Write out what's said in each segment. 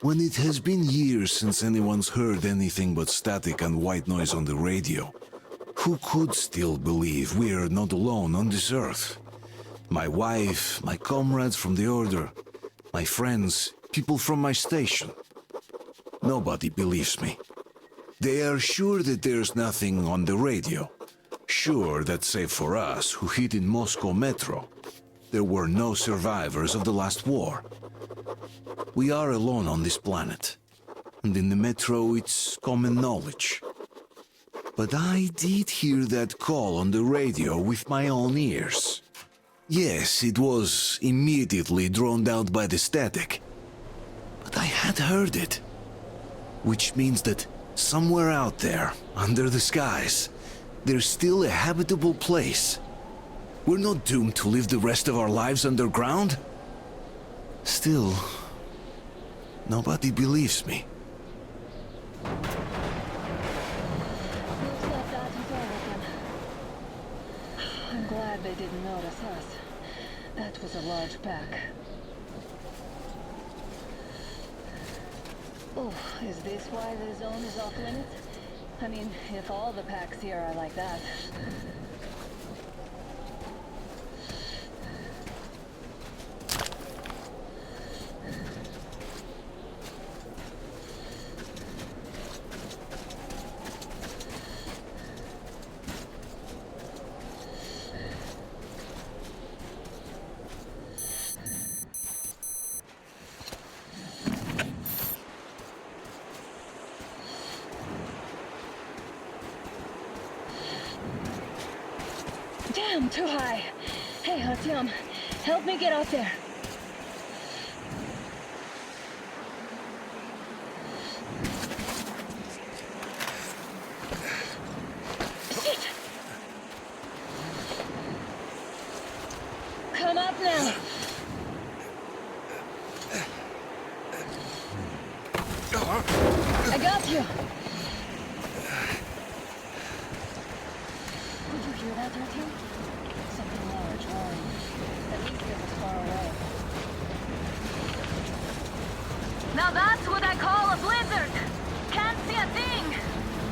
When it has been years since anyone's heard anything but static and white noise on the radio, who could still believe we are not alone on this earth? My wife, my comrades from the Order, my friends, people from my station. Nobody believes me. They are sure that there's nothing on the radio. Sure that save for us who hid in Moscow Metro, there were no survivors of the last war. We are alone on this planet, and in the Metro it's common knowledge. But I did hear that call on the radio with my own ears. Yes, it was immediately drowned out by the static, but I had heard it. Which means that somewhere out there, under the skies, there's still a habitable place. We're not doomed to live the rest of our lives underground. Still, nobody believes me. I'm glad they didn't notice us. That was a large pack. Oh, is this why the zone is off limits? I mean, if all the packs here are like that. Damn, too high. Hey, Artyom, help me get out there. Shit! Come up now. I got you. Did you hear that, Artyom? Something large roaring. At least it was far away. Now that's what I call a blizzard! Can't see a thing!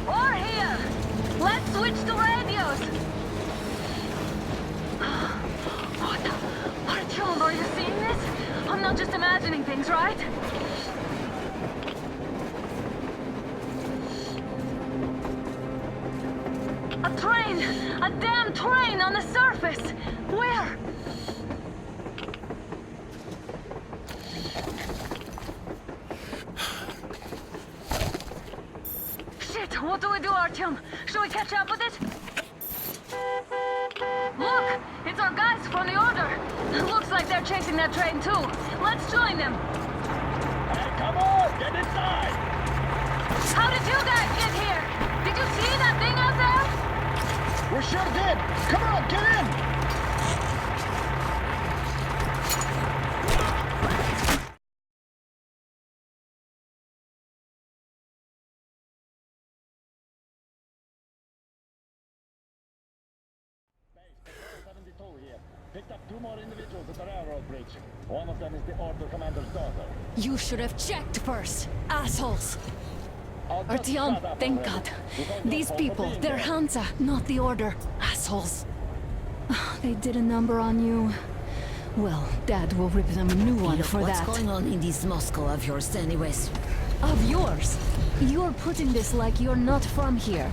Or hear! Let's switch to radios! What the... Artyom, are you seeing this? I'm not just imagining things, right? A train! A damn train on the surface! Where? Shit! What do we do, Artyom? Should we catch up with it? Look! It's our guys from the Order! Looks like they're chasing that train too. Let's join them! Hey, come on! Get inside! How did you guys get here? Did you see that thing out there? We sure did! Come on, get in! Base 72 here. Picked up 2 more individuals at the railroad bridge. One of them is the Order commander's daughter. You should have checked first, assholes! I'll just Artyom, shut up thank already. God. You don't These know people, for being they're there. Hansa, not the Order. Assholes. They did a number on you. Well, Dad will rip them a new one for What's that. going on in this Moscow of yours anyways? Of yours? You're putting this like you're not from here.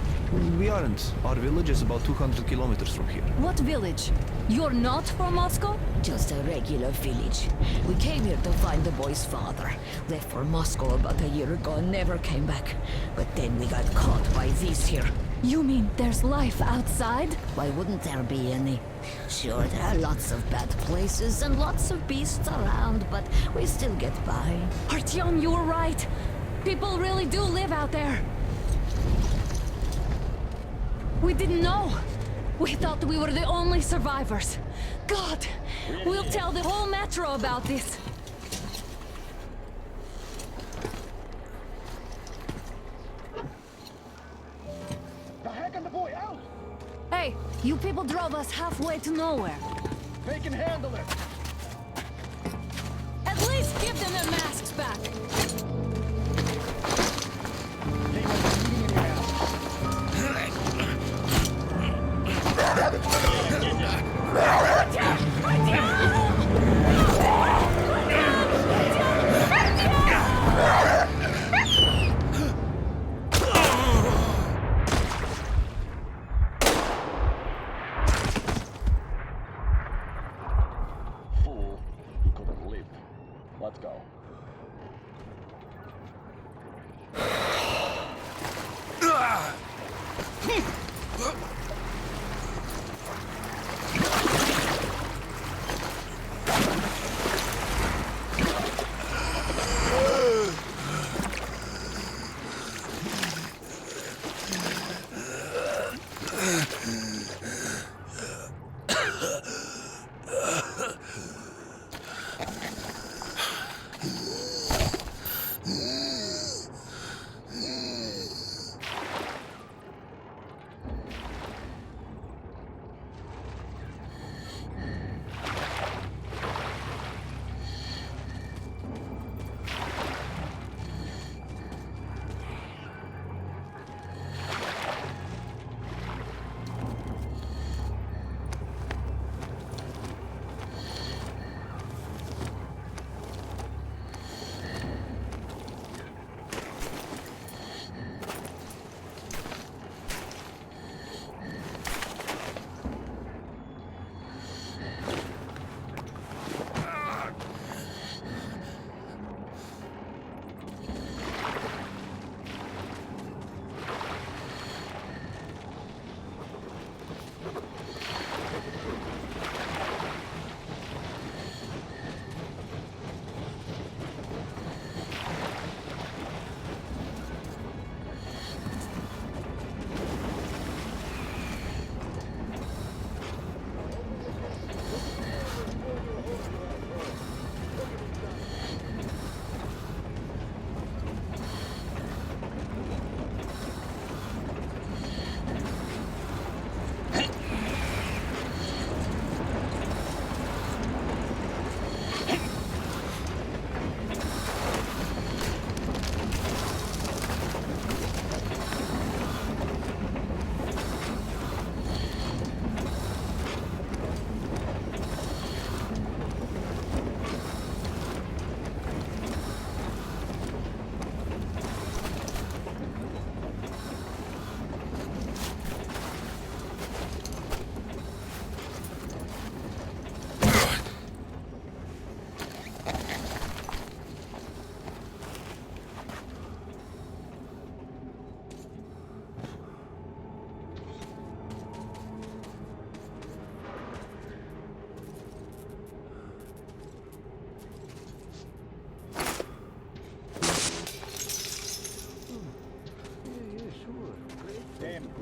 We aren't. Our village is about 200 kilometers from here. What village? You're not from Moscow? Just a regular village. We came here to find the boy's father. Left for Moscow about a year ago and never came back. But then we got caught by these here. You mean there's life outside? Why wouldn't there be any? Sure, there are lots of bad places and lots of beasts around, but we still get by. Artyom, you were right. People really do live out there. We didn't know. We thought we were the only survivors. God, we'll tell the whole metro about this. The heck and the boy out! Hey, you people drove us halfway to nowhere. They can handle it! At least give them their masks back.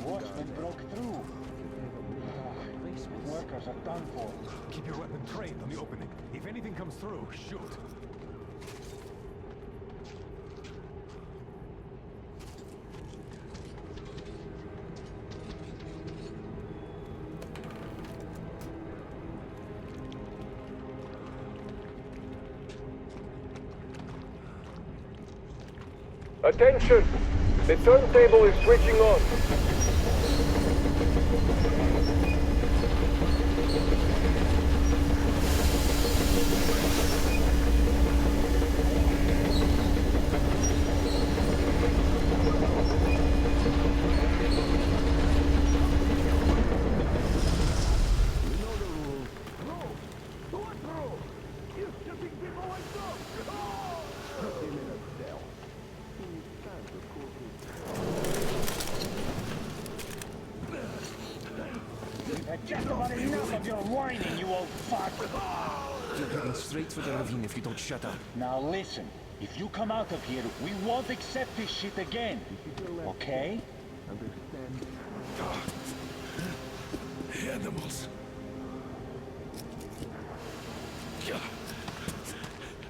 Watchman broke through. Workers are done for. Keep your weapon trained on the opening. If anything comes through, shoot. Attention! The turntable is switching on. Just about enough of your whining, you old fuck! You're heading straight for the ravine if you don't shut up. Now listen, if you come out of here, we won't accept this shit again. Okay? Animals.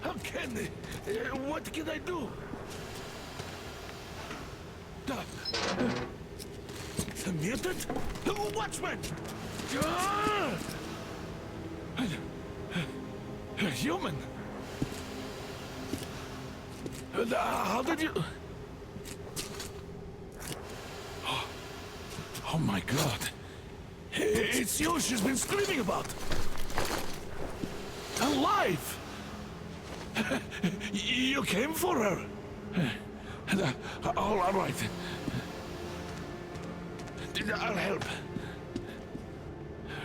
How can they? What can I do? A mutant? Watchman! A human? How did you... Oh my God. It's you she's been screaming about. Alive! You came for her. All right. I'll help.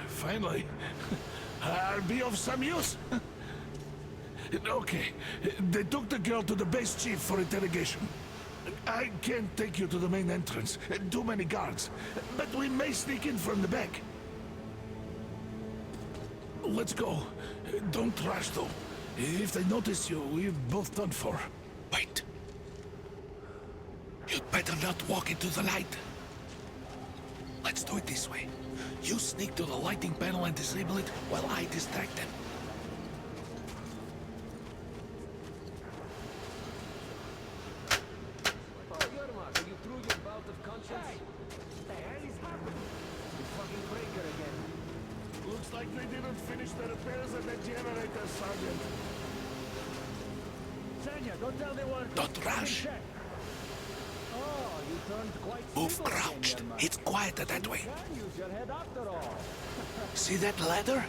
Finally, I'll be of some use. Okay, they took the girl to the base chief for interrogation. I can't take you to the main entrance. Too many guards. But we may sneak in from the back. Let's go. Don't rush, though. If they notice you, we're both done for. Wait. You'd better not walk into the light. Let's do it this way. You sneak to the lighting panel and disable it while I distract them. Oh, Yermak, are you through your bout of conscience? The hell is happening? The fucking breaker again. Looks like they didn't finish the repairs at the generator, Sergeant. Senya, go tell the workers. Don't rush. Check. Oh, you turned quite Move civil again, crouched. Yermak. It's quieter that way. Can use your head after all. See that ladder?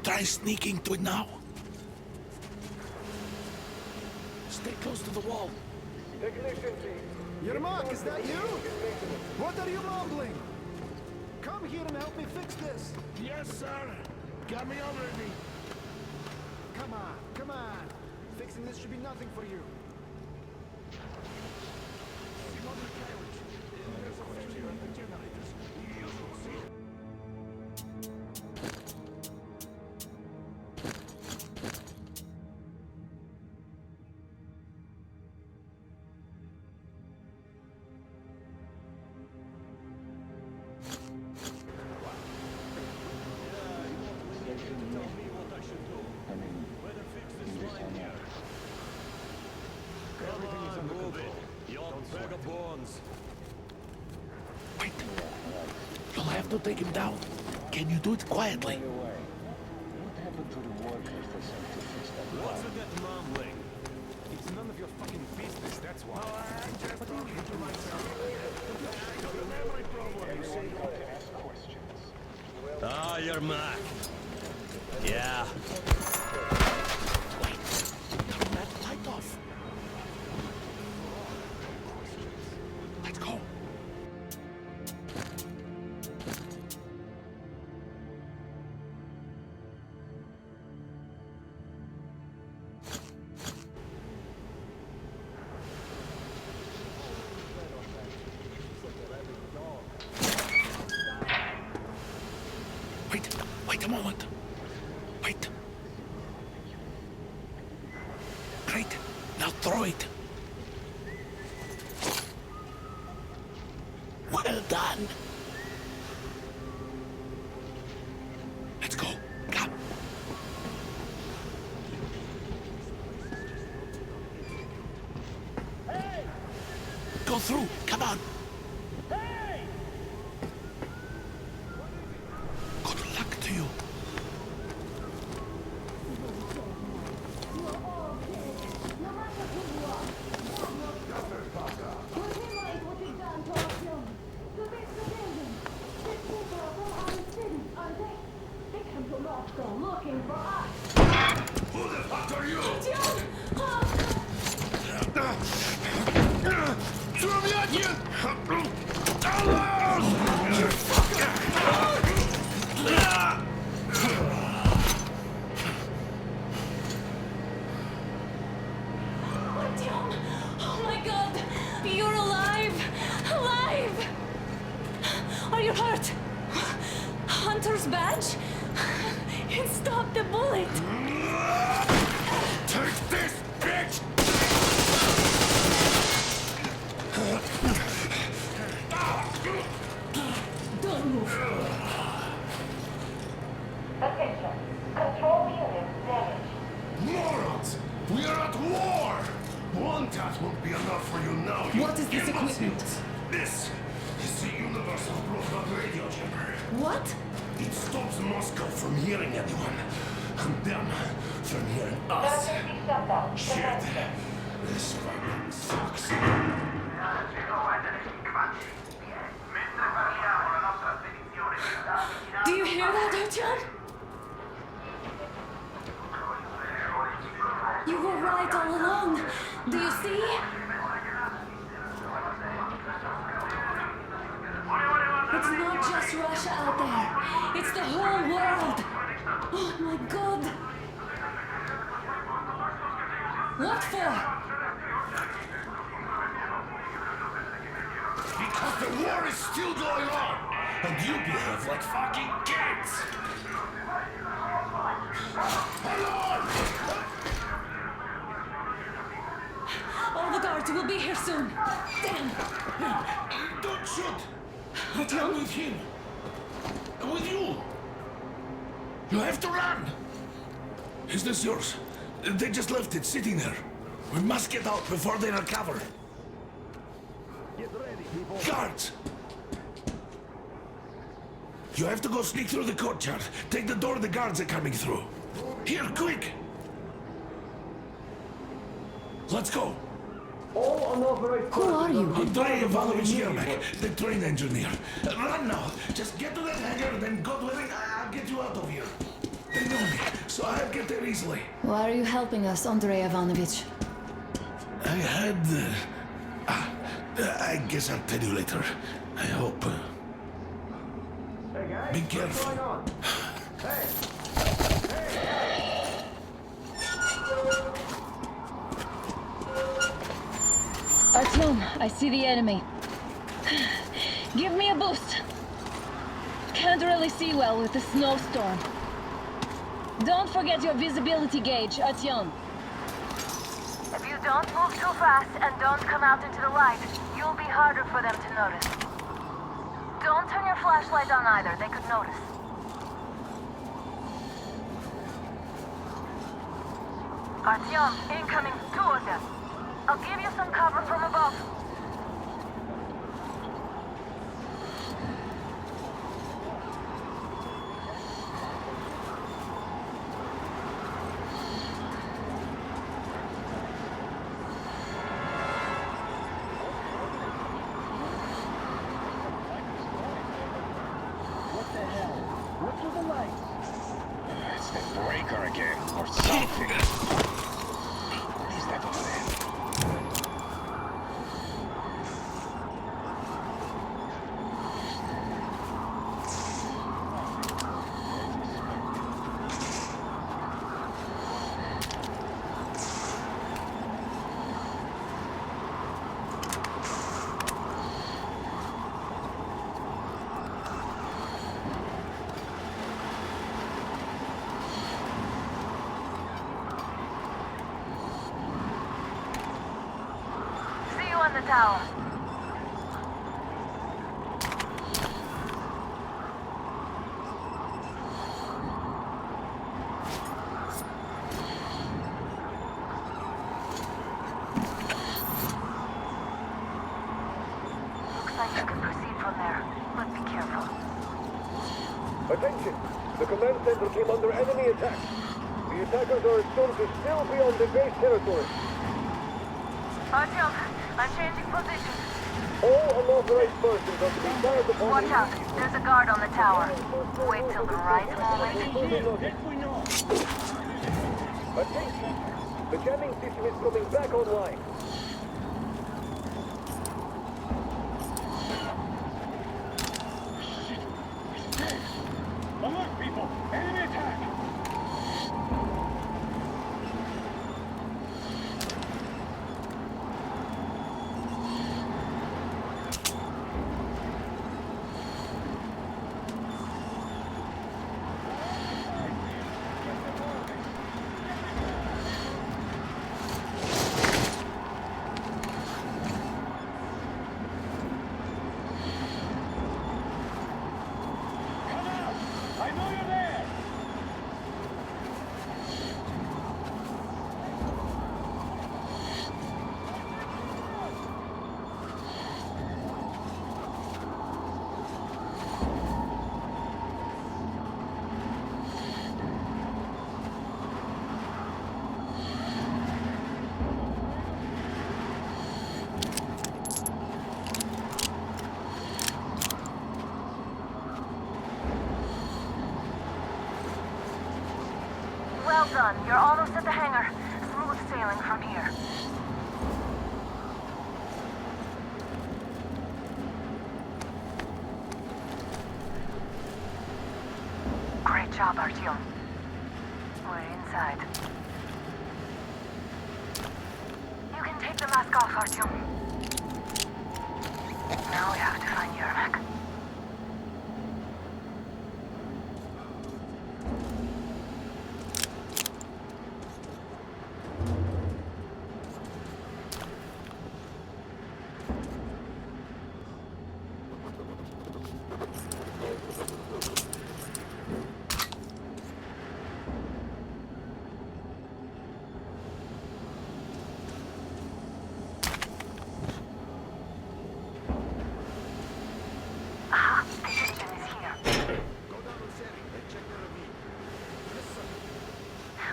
Try sneaking to it now. Stay close to the wall. Technician team. Yermak, is that you? What are you mumbling? Come here and help me fix this. Yes, sir. Got me already. Come on, come on. Fixing this should be nothing for you. Wait. You'll have to take him down. Can you do it quietly? What happened to the workers they sent to fix that? What's with that mumbling? It's none of your fucking business, that's why. I'm just talking to myself. I got a memory problem. Everyone got to ask questions. Ah, Yermak. Yeah. Wait. Turn that light off. Let's go. Wait a moment. Wait. Great. Now throw it. Well done. Let's go. Come. Hey! Go through. Come on. Hey! Good luck to you. Looking for us. Who the fuck are you? Artyom! Oh my god! You're alive! Alive! Are you hurt? Hunter's badge? It stopped the bullet! Take this, bitch! Don't move! Attention. Control unit damaged. Morons! We are at war! One task won't be enough for you now. What is this equipment? This is the universal broadband radio jammer. What? It stops Moscow from hearing anyone, and them from hearing us. Emergency shutdown. Shit. This fucking sucks. Do you hear that, Artyom? You were right all along. Do you see? It's not just Russia out there. It's the whole world. Oh my god. What for? The war is still going on, and you behave like fucking kids! All the guards will be here soon. Damn! Don't shoot! Artyom? I'm with him. I'm with you. You have to run. Is this yours? They just left it sitting there. We must get out before they recover. Get ready, people. Guards! You have to go sneak through the courtyard. Take the door the guards are coming through. Here, quick! Let's go. All unauthorized Who are you? Andrei Ivanovich Yermak, the train engineer. Run now. Just get to that hangar, then God willing, I'll get you out of here. They know me, so I'll get there easily. Why are you helping us, Andrei Ivanovich? I had... I guess I'll tell you later. I hope. Hey guys, Be careful. what's going on? Hey! Artyom, I see the enemy. Give me a boost. Can't really see well with the snowstorm. Don't forget your visibility gauge, Artyom. If you don't move too fast and don't come out into the light, you'll be harder for them to notice. Don't turn your flashlight on either, they could notice. Artyom, incoming, 2 of them. I'll give you some cover from above. What the hell? Look through the lights. It's the breaker again, or something. What is that over there? See you on the tower. Looks like you can proceed from there, but be careful. Attention! The command center came under enemy attack. The attackers are assumed to still be on the base territory. Artyom, I'm changing position. All unauthorized persons are to be fired upon. Watch out, there's a guard on the tower. Wait till the right moment. Yes, we know. Attention! The jamming system is coming back online. Alert, people! Enemy attack! Come out! I know you're there! Well done, you're almost at the hangar. Smooth sailing from here. Great job, Artyom. We're inside. You can take the mask off, Artyom. Now we have have to find Yermak.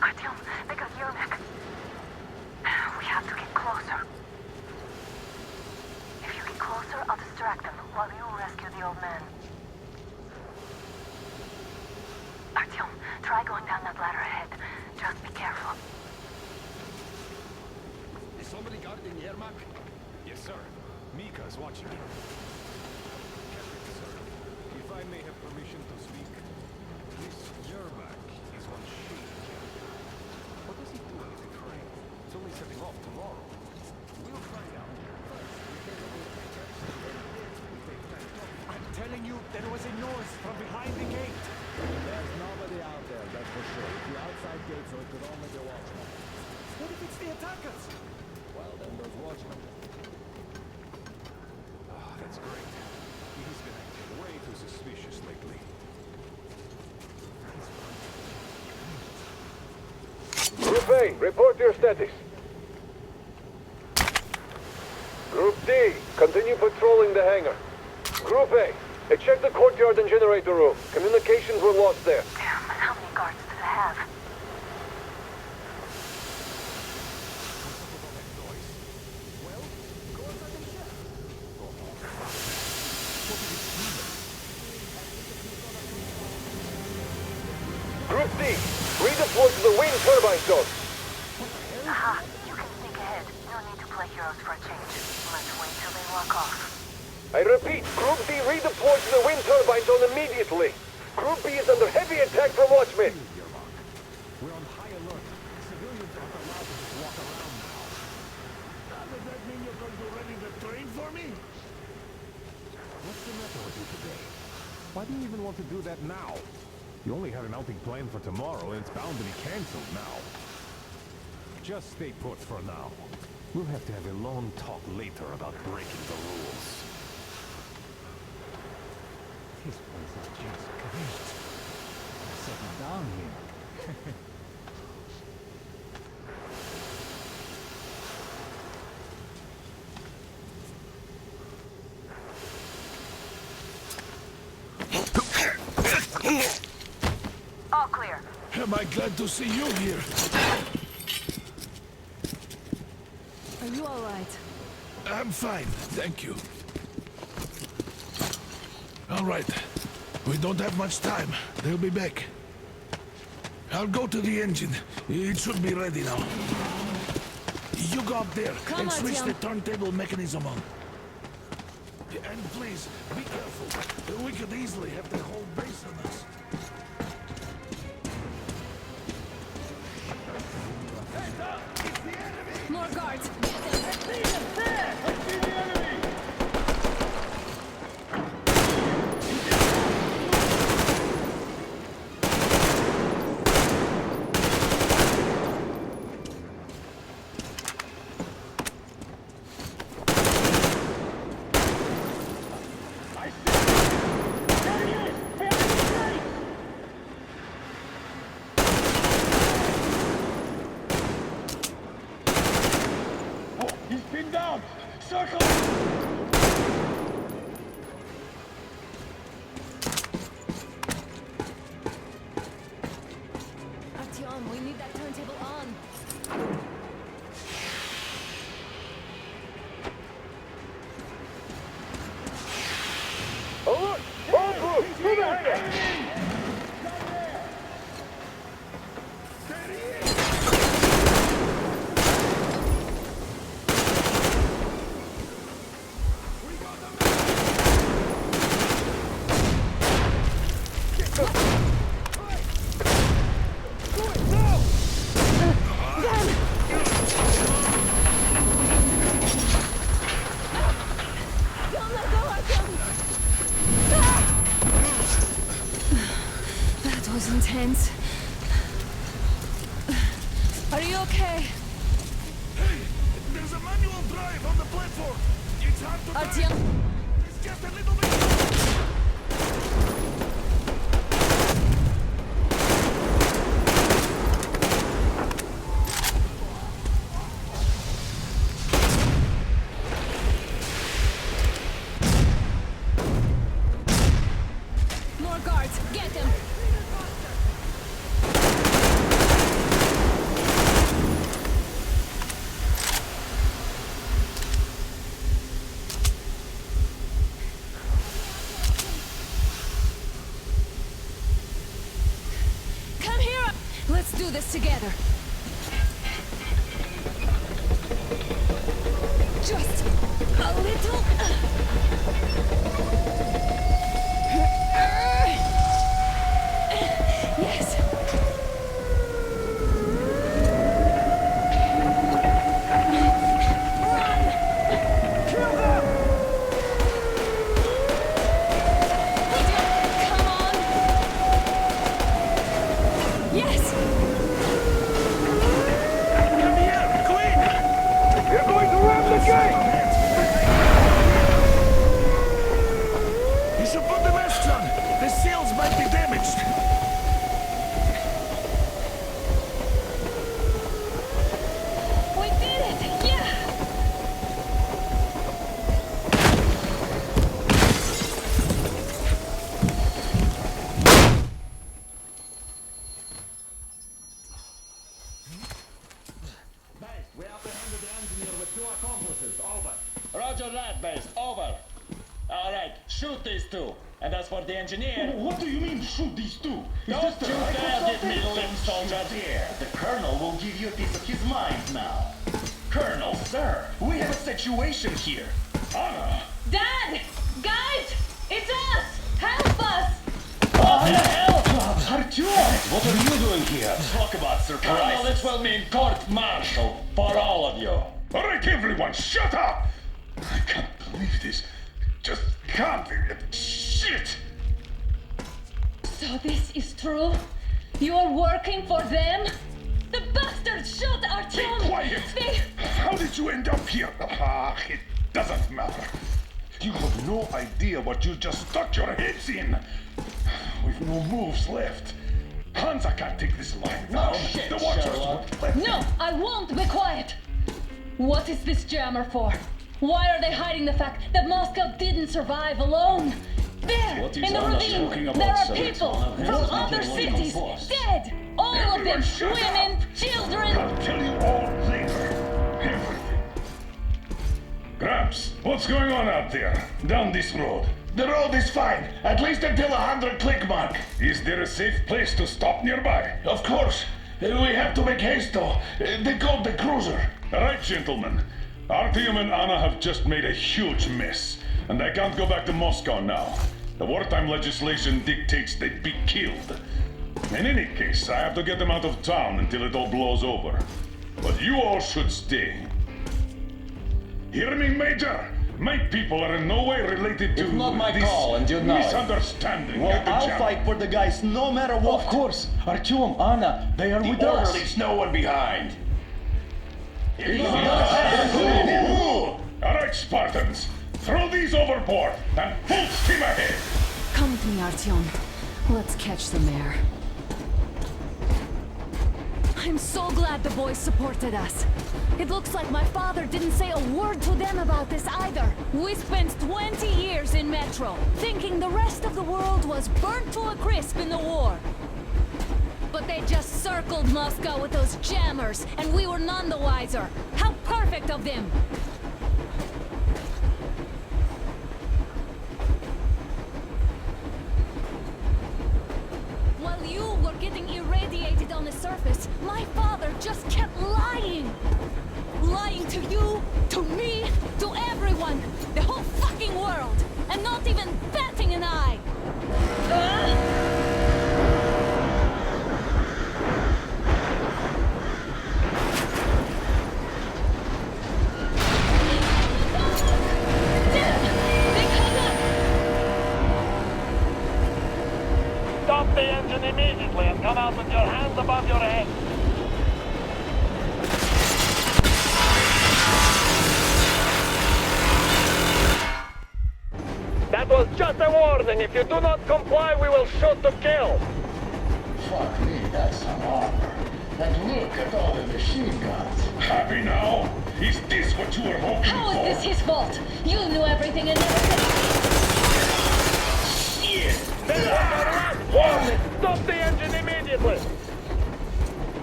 Artyom, they got Yermak. We have to get closer. If you get closer, I'll distract them while you rescue the old man. Artyom, try going down that ladder ahead. Just be careful. Is somebody guarding Yermak? Yes, sir. Mika's watching him. Captain, sir, if I may have permission to speak. This Yermak is one shady character. What does he do in the train? It's only setting off tomorrow. We'll find out. I'm telling you, there was a noise from behind the gate. There's nobody out there, that's for sure. The outside gate, so it could only be watchmen. What if it's the attackers? Well, then those watchmen. Ah, that's great. He's been acting way too suspicious lately. Group A, report your status. Group D, continue patrolling the hangar. Group A, check the courtyard and generator room. Communications were lost there. Damn, how many guards do they have? Group D, redeploy to the wind turbine zone. Aha, you can sneak ahead. No need to play heroes for a change. Let's wait till they walk off. I repeat, Group D redeploy to the wind turbine zone immediately. Group B is under heavy attack from watchmen. We're on high alert. Civilians aren't allowed to just walk around now. Does that mean you're going to ready the train for me? What's the matter with you today? Why do you even want to do that now? You only had an outing planned for tomorrow, and it's bound to be cancelled now. Just stay put for now. We'll have to have a long talk later about breaking the rules. This place is just great. Settle down here. All clear. Am I glad to see you here? Are you all right? I'm fine, thank you. All right. We don't have much time. They'll be back. I'll go to the engine. It should be ready now. You go up there Come and on, switch the Tim. turntable mechanism on. And please, be careful. We could easily have the whole base on us. More guards! He's pinned down! Circle! Artyom, we need that turntable on. Alert! All groups, to the hangar! Don't let go, Artyom! tense. Are you okay? Hey, there's a manual drive on the platform. It's hard to drive. Artyom, It's just a little bit. more guards. Get them. Come here. Let's do this together. Just a little. Yes. Come on. Yes. Come here, quick! You're going to ram the gate! You should put the masks on. The seals might be damaged. We did it! Yeah! We apprehended the engineer with 2 accomplices. Over. Roger that, base. Over. All right, shoot these 2. And as for the engineer... What do you mean, shoot these 2? Don't you dare get me limb, soldier. Here, the Colonel will give you a piece of his mind now. Colonel, sir, we have a situation here. Anna! Dad! Guys! It's us! Help us! What the hell? Artyom! What are you doing here? Talk about surprise. Colonel, this will mean court-martial for all of you. All right, everyone, shut up! I can't believe this. Just can't. Shit! So this is true? You're working for them? The bastards shot Artyom! Be quiet! They... How did you end up here? It doesn't matter. You have no idea what you just stuck your heads in. We've no moves left. Hansa can't take this line. No shit, the Watchers Sherlock. won't let No, I won't be quiet! What is this jammer for? Why are they hiding the fact that Moscow didn't survive alone? There, What is in the Anna ravine, talking about, there are sir? people It's one of from his other ideological cities, force. dead! All of them, Everyone shut women, up. children! I'll tell you all later. Everything. Gramps, what's going on out there? Down this road. The road is fine, at least until 100 click mark. Is there a safe place to stop nearby? Of course. We have to make haste though. They called the cruiser. All right, gentlemen. Artyom and Anna have just made a huge mess, and they can't go back to Moscow now. The wartime legislation dictates they be killed. In any case, I have to get them out of town until it all blows over. But you all should stay. Hear me, Major? My people are in no way related to It's not my this call, and you know it. misunderstanding. Well, at the I'll jam. fight for the guys no matter what. Of course, Artyom, Anna, they are with us. Leaves no one behind. All right, Spartans. Throw these overboard and full steam ahead. Come with me, Artyom. Let's catch the mayor. I'm so glad the boys supported us. It looks like my father didn't say a word to them about this either. We spent 20 years in Metro, thinking the rest of the world was burnt to a crisp in the war. But they just circled Moscow with those jammers, and we were none the wiser. How perfect of them! While you were getting irradiated on the surface, my father just kept lying. Lying to you, to me, to everyone, the whole fucking world, and not even batting an eye. Stop the engine immediately and That was just a warning. If you do not comply, we will shoot to kill. Fuck me, that's some armor. And look at all the machine guns. Happy now? Is this what you were hoping How for? is this his fault? You knew everything and never said Warning! Stop the engine immediately!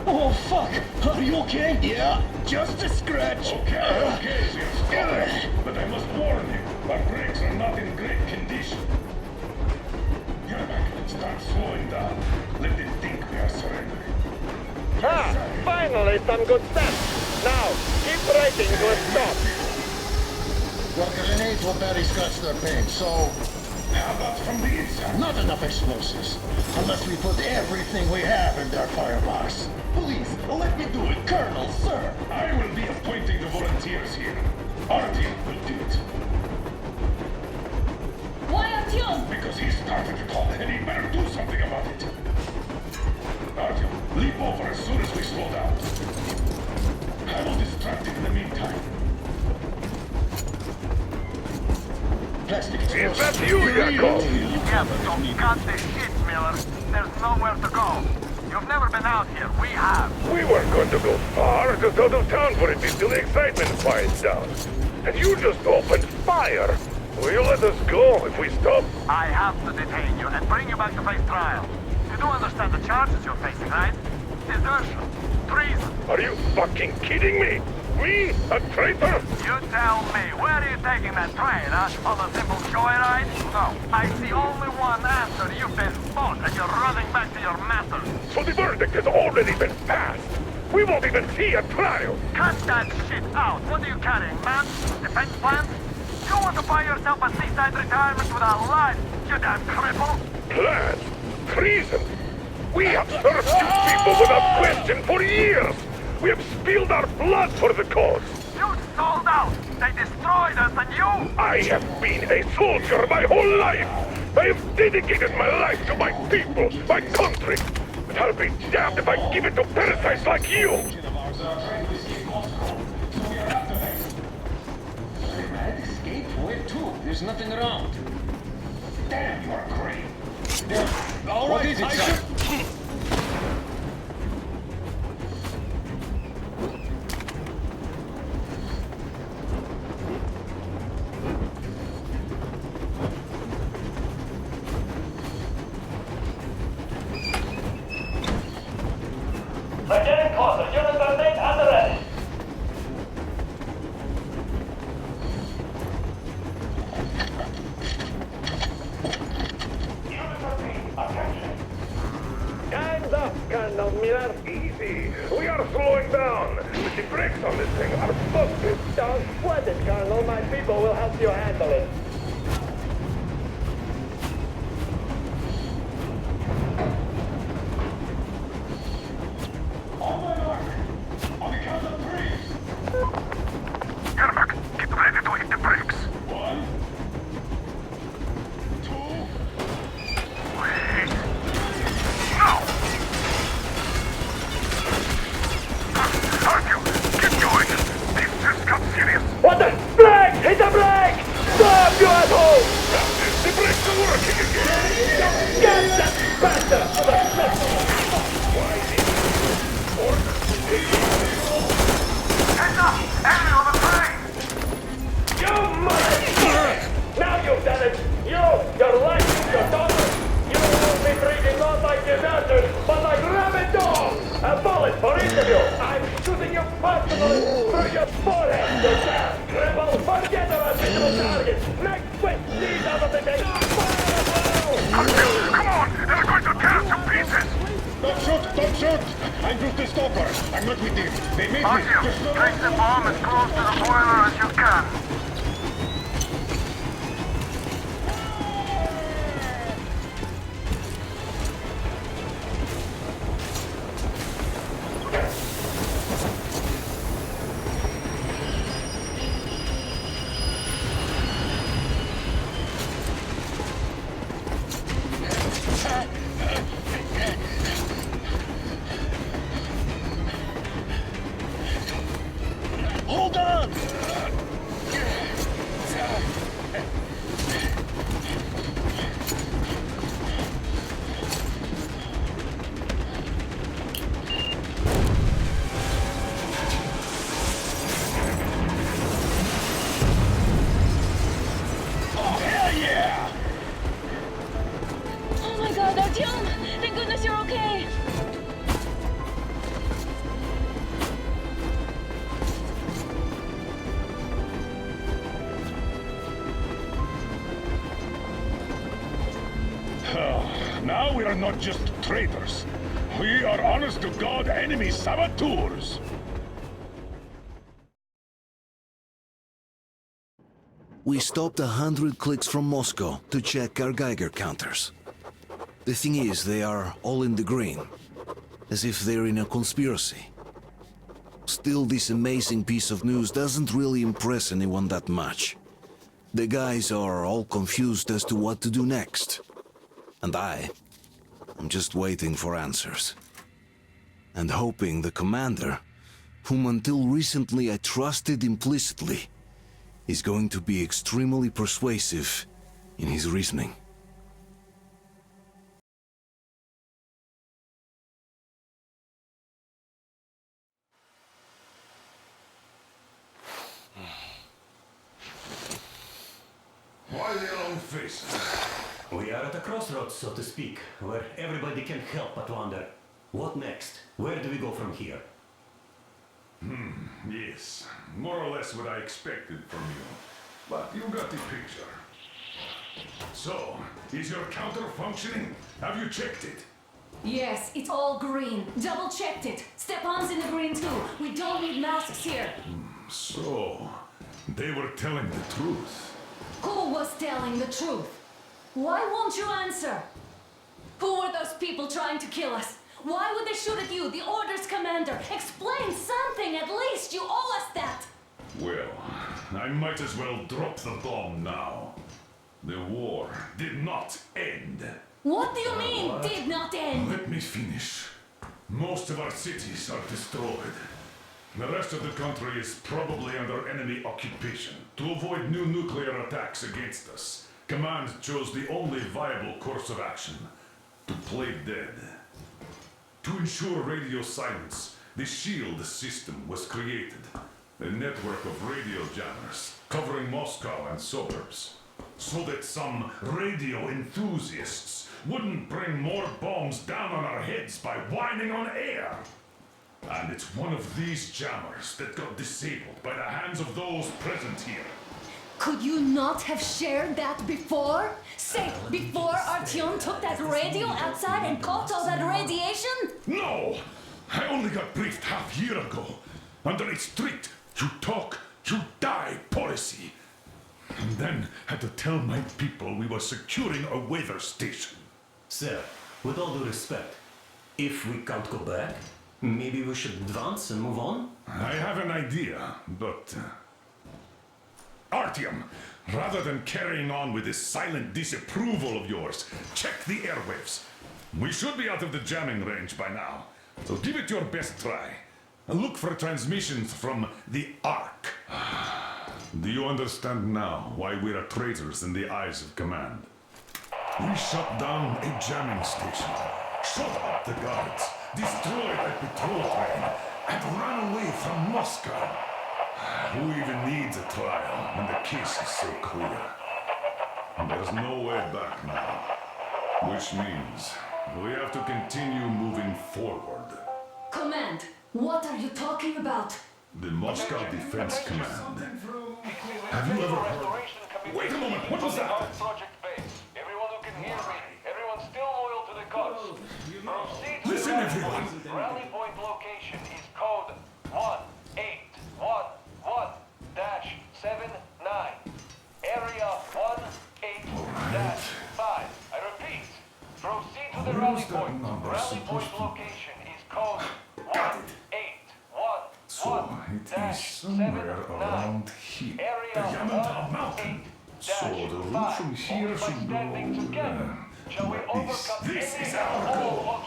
Oh, fuck! Are you okay? Yeah, just a scratch. Okay, we'll stop it. But I must warn you, our brakes are not in great condition. Yermak, start slowing down. Let them think we are surrendering. Ah, finally some good steps. Now, keep braking to a stop. Your grenades will barely scratch their paint, so... How about from the inside? Not enough explosives. Unless we put everything we have in their firebox. Please, let me do it, Colonel, sir. I will be appointing the volunteers here. Artyom will do it. Why Artyom? Because he started it all, and he better do something about it. Artyom, leap over as soon as we slow down. I will distract him in the meantime. Plastic Is explosives. that you, Yakov? Yes, so cut the shit, Miller. There's nowhere to go. You've never been out here. We have. We weren't going to go far, just out of town for a bit till the excitement quiets down. And you just opened fire. Will you let us go if we stop? I have to detain you and bring you back to face trial. You do understand the charges you're facing, right? Desertion. Treason. Are you fucking kidding me? Me? A traitor? You tell me, where are you taking that train, huh? On a simple joyride? No, I see only one answer. You've been bought and you're running back to your masters. So the verdict has already been passed. We won't even see a trial. Cut that shit out. What are you carrying, man? Defense plans? You want to buy yourself a seaside retirement without life, you damn cripple? Plan? Treason? We have served you people without question for years. We have spilled our blood for the cause. You sold out. They destroyed us and you... I have been a soldier my whole life. I have dedicated my life to my people, my country. But I'll be damned if I give it to parasites like you. There's nothing around. Damn, you are great. All right, what is it, sir? They're getting closer. Units are made and ready. Hands up, Colonel Miller. Easy. We are slowing down. But the brakes on this thing are busted. Don't sweat it, Colonel. My people will help you handle it. On my mark. On the count of three. Yermak, get ready to hit the brakes. 1, 2. Wait. No! Artyom, get going. This just got serious. What the? Brake! Hit the brake! Stop, you asshole! The brakes are working again. Get that bastard to the system! Why did Heads up! Enemy on the train! you motherfucker! Now you've done it! You, your wife, your daughter, you will be treated not like deserters, but like rabid dogs! A bullet for each of you! I'm shooting you personally through your forehead, you damn cripple! Forget about visible targets! Next quick, these out of the day! Artyom, come on! They're going to tear us to pieces! Don't shoot! Don't shoot! I'm just a stalker. I'm not with them. They made me. Artyom, Just no place the bomb as close to the boiler as you can. Hold on! Okay. Now we are not just traitors. We are honest-to-God enemy saboteurs. We stopped 100 clicks from Moscow to check our Geiger counters. The thing is, they are all in the green, as if they're in a conspiracy. Still, this amazing piece of news doesn't really impress anyone that much. The guys are all confused as to what to do next. And I'm just waiting for answers. And hoping the commander, whom until recently I trusted implicitly, is going to be extremely persuasive in his reasoning. Why the long faces? We are at a crossroads, so to speak, where everybody can help but wonder, what next? Where do we go from here? Yes, more or less what I expected from you. But you got the picture. So, is your counter functioning? Have you checked it? Yes, it's all green. Double checked it. Stepan's in the green too. We don't need masks here. So, they were telling the truth. Who was telling the truth? Why won't you answer? Who were those people trying to kill us? Why would they shoot at you, the Order's commander? Explain something, at least! You owe us that! Well, I might as well drop the bomb now. The war did not end. What do you mean, did not end? Let me finish. Most of our cities are destroyed. The rest of the country is probably under enemy occupation. To avoid new nuclear attacks against us, Command chose the only viable course of action: to play dead. To ensure radio silence, the SHIELD system was created. A network of radio jammers covering Moscow and suburbs. So that some radio enthusiasts wouldn't bring more bombs down on our heads by whining on air. And it's one of these jammers that got disabled by the hands of those present here. Could you not have shared that before? Say, before Artyom took that radio outside and caught all that radiation? No! I only got briefed half year ago. Under a strict, you talk, you die policy. And then had to tell my people we were securing a weather station. Sir, with all due respect, if we can't go back, maybe we should advance and move on? I have an idea, but... Artyom, rather than carrying on with this silent disapproval of yours, check the airwaves. We should be out of the jamming range by now, so give it your best try. Look for transmissions from the Ark. Do you understand now why we are traitors in the eyes of Command? We shut down a jamming station, shut up the guards, destroyed a patrol train, and ran away from Moscow. Who even needs a trial when the case is so clear? There's no way back now, which means we have to continue moving forward. Command, what are you talking about? The Moscow Defense Command. Have you ever heard? Wait a moment, what was that? Project base. Everyone who can hear me, everyone's still loyal to the cause. Proceed to Listen, everyone! Rally point location is code 1811-79. Area 18-5. I repeat, proceed to the rally point. Rally point location is code 1811-79. So it is somewhere around here. The Yamantau Mountain. So the route from here should go like this. This is our goal.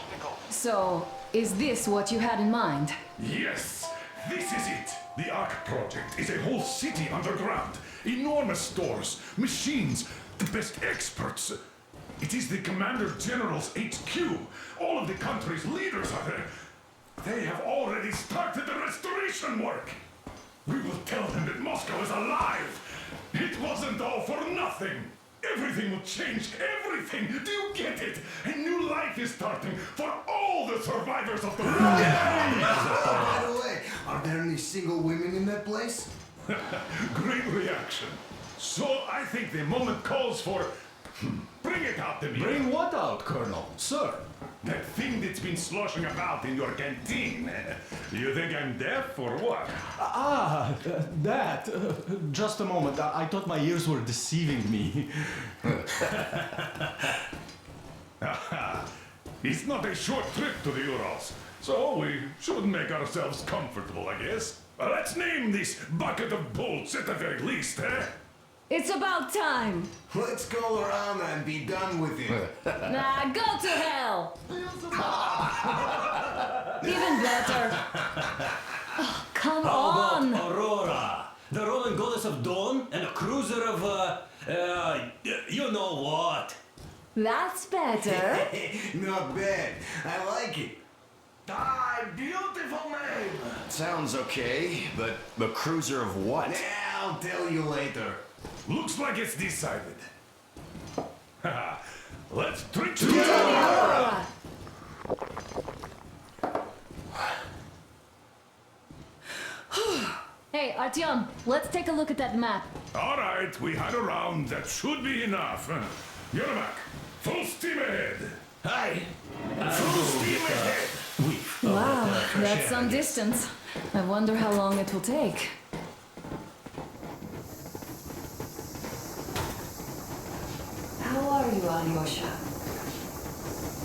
So, is this what you had in mind? Yes, this is it. The Ark project is a whole city underground. Enormous stores, machines, the best experts. It is the Commander General's HQ. All of the country's leaders are there. They have already started the restoration work. We will tell them that Moscow is alive. It wasn't all for nothing. Everything will change. Everything. Do you get it? A new life is starting for all the survivors of the war. By the way, are there any single women in that place? Great reaction. So I think the moment calls for... Bring it out to me. Bring what out, Colonel? Sir? That thing that's been sloshing about in your canteen. You think I'm deaf or what? That. Just a moment. I thought my ears were deceiving me. It's not a short trip to the Urals, so we should make ourselves comfortable, I guess. Let's name this bucket of bolts at the very least, eh? It's about time. Let's go around and be done with it. Nah, go to hell. Even better. Oh, come on. Aurora, the Roman goddess of dawn, and a cruiser of, you know what? That's better. Not bad. I like it. Ah, beautiful name! Sounds okay, but the cruiser of what? Yeah, I'll tell you later. Looks like it's decided. Let's drink to Aurora. Hey, Artyom, let's take a look at that map. All right, we had a round. That should be enough. Yermak, full steam ahead. Hi! Full steam ahead. Wow, that's some distance. I wonder how long it will take. How are you, Alyosha?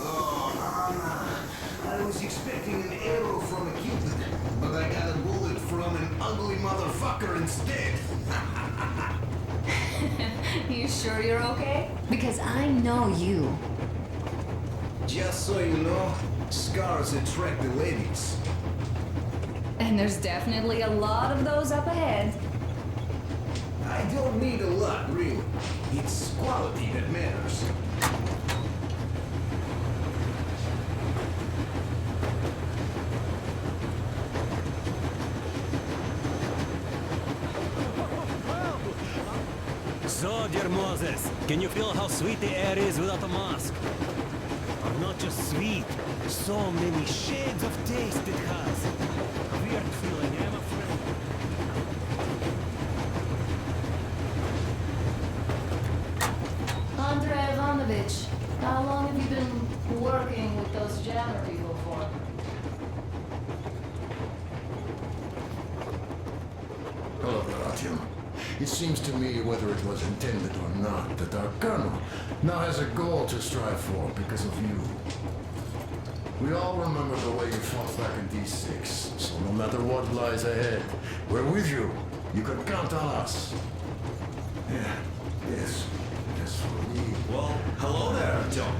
Oh, Anna. I was expecting an arrow from a Cupid, but I got a bullet from an ugly motherfucker instead. You sure you're okay? Because I know you. Just so you know, scars attract the ladies. And there's definitely a lot of those up ahead. I don't need a lot, really. It's quality that matters. So, dear Moses, can you feel how sweet the air is without a mask? Or not just sweet, so many shades of taste it has. Weird feeling, I'm afraid. Andrei Ivanovich, how long have you been working with those jammer people for? Hello there, Artyom. It seems to me, whether it was intended or not, that our colonel now has a goal to strive for because of you. We all remember the way you fought back in D6, so no matter what lies ahead, we're with you. You can count on us. Yeah, yes. As for me... Well, hello there, John.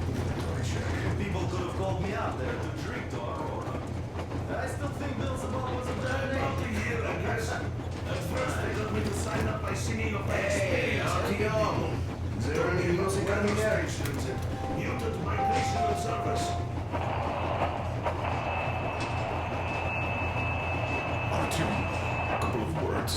Inventory check. People could have called me out there to drink to Aurora. I still think Beelzebub was a bad name. Here, I guess. At first, they got me to sign up by singing of Hey, Artyom! Is there any music on here? Muted migrational service. Artyom, a couple of words.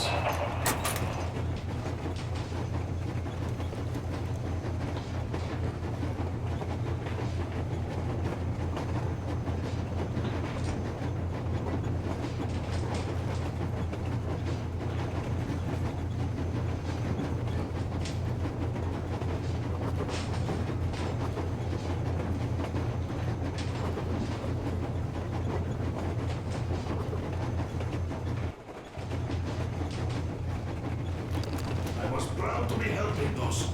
I was proud to be helping those.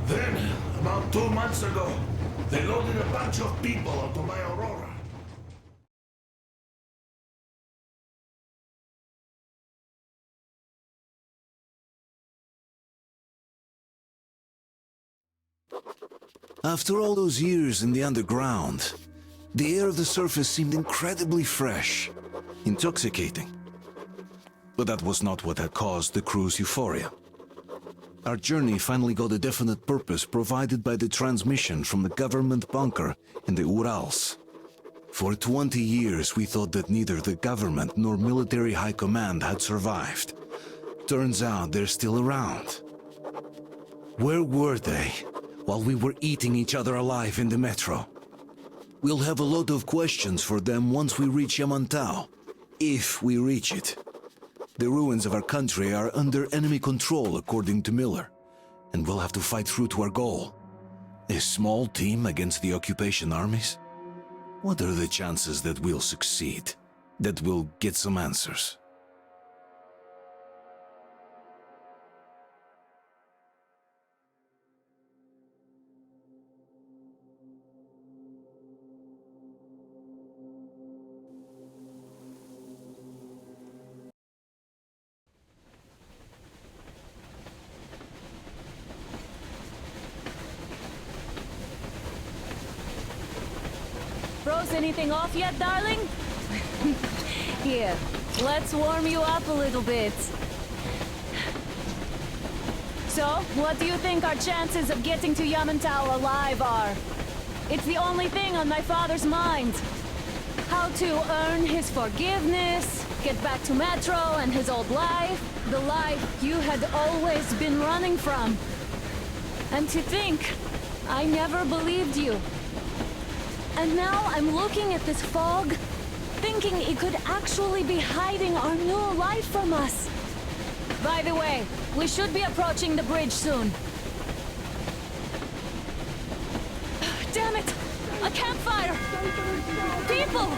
Then, about 2 months ago, they loaded a bunch of people onto my Aurora. After all those years in the underground, the air of the surface seemed incredibly fresh, intoxicating. But that was not what had caused the crew's euphoria. Our journey finally got a definite purpose provided by the transmission from the government bunker in the Urals. For 20 years we thought that neither the government nor military high command had survived. Turns out they're still around. Where were they while we were eating each other alive in the metro? We'll have a lot of questions for them once we reach Yamantau. If we reach it. The ruins of our country are under enemy control, according to Miller. And we'll have to fight through to our goal. A small team against the occupation armies? What are the chances that we'll succeed? That we'll get some answers? Froze anything off yet, darling? Here, let's warm you up a little bit. So, what do you think our chances of getting to Yamantau alive are? It's the only thing on my father's mind. How to earn his forgiveness, get back to Metro and his old life, the life you had always been running from. And to think, I never believed you. And now I'm looking at this fog, thinking it could actually be hiding our new life from us. By the way, we should be approaching the bridge soon. Damn it! A campfire! People!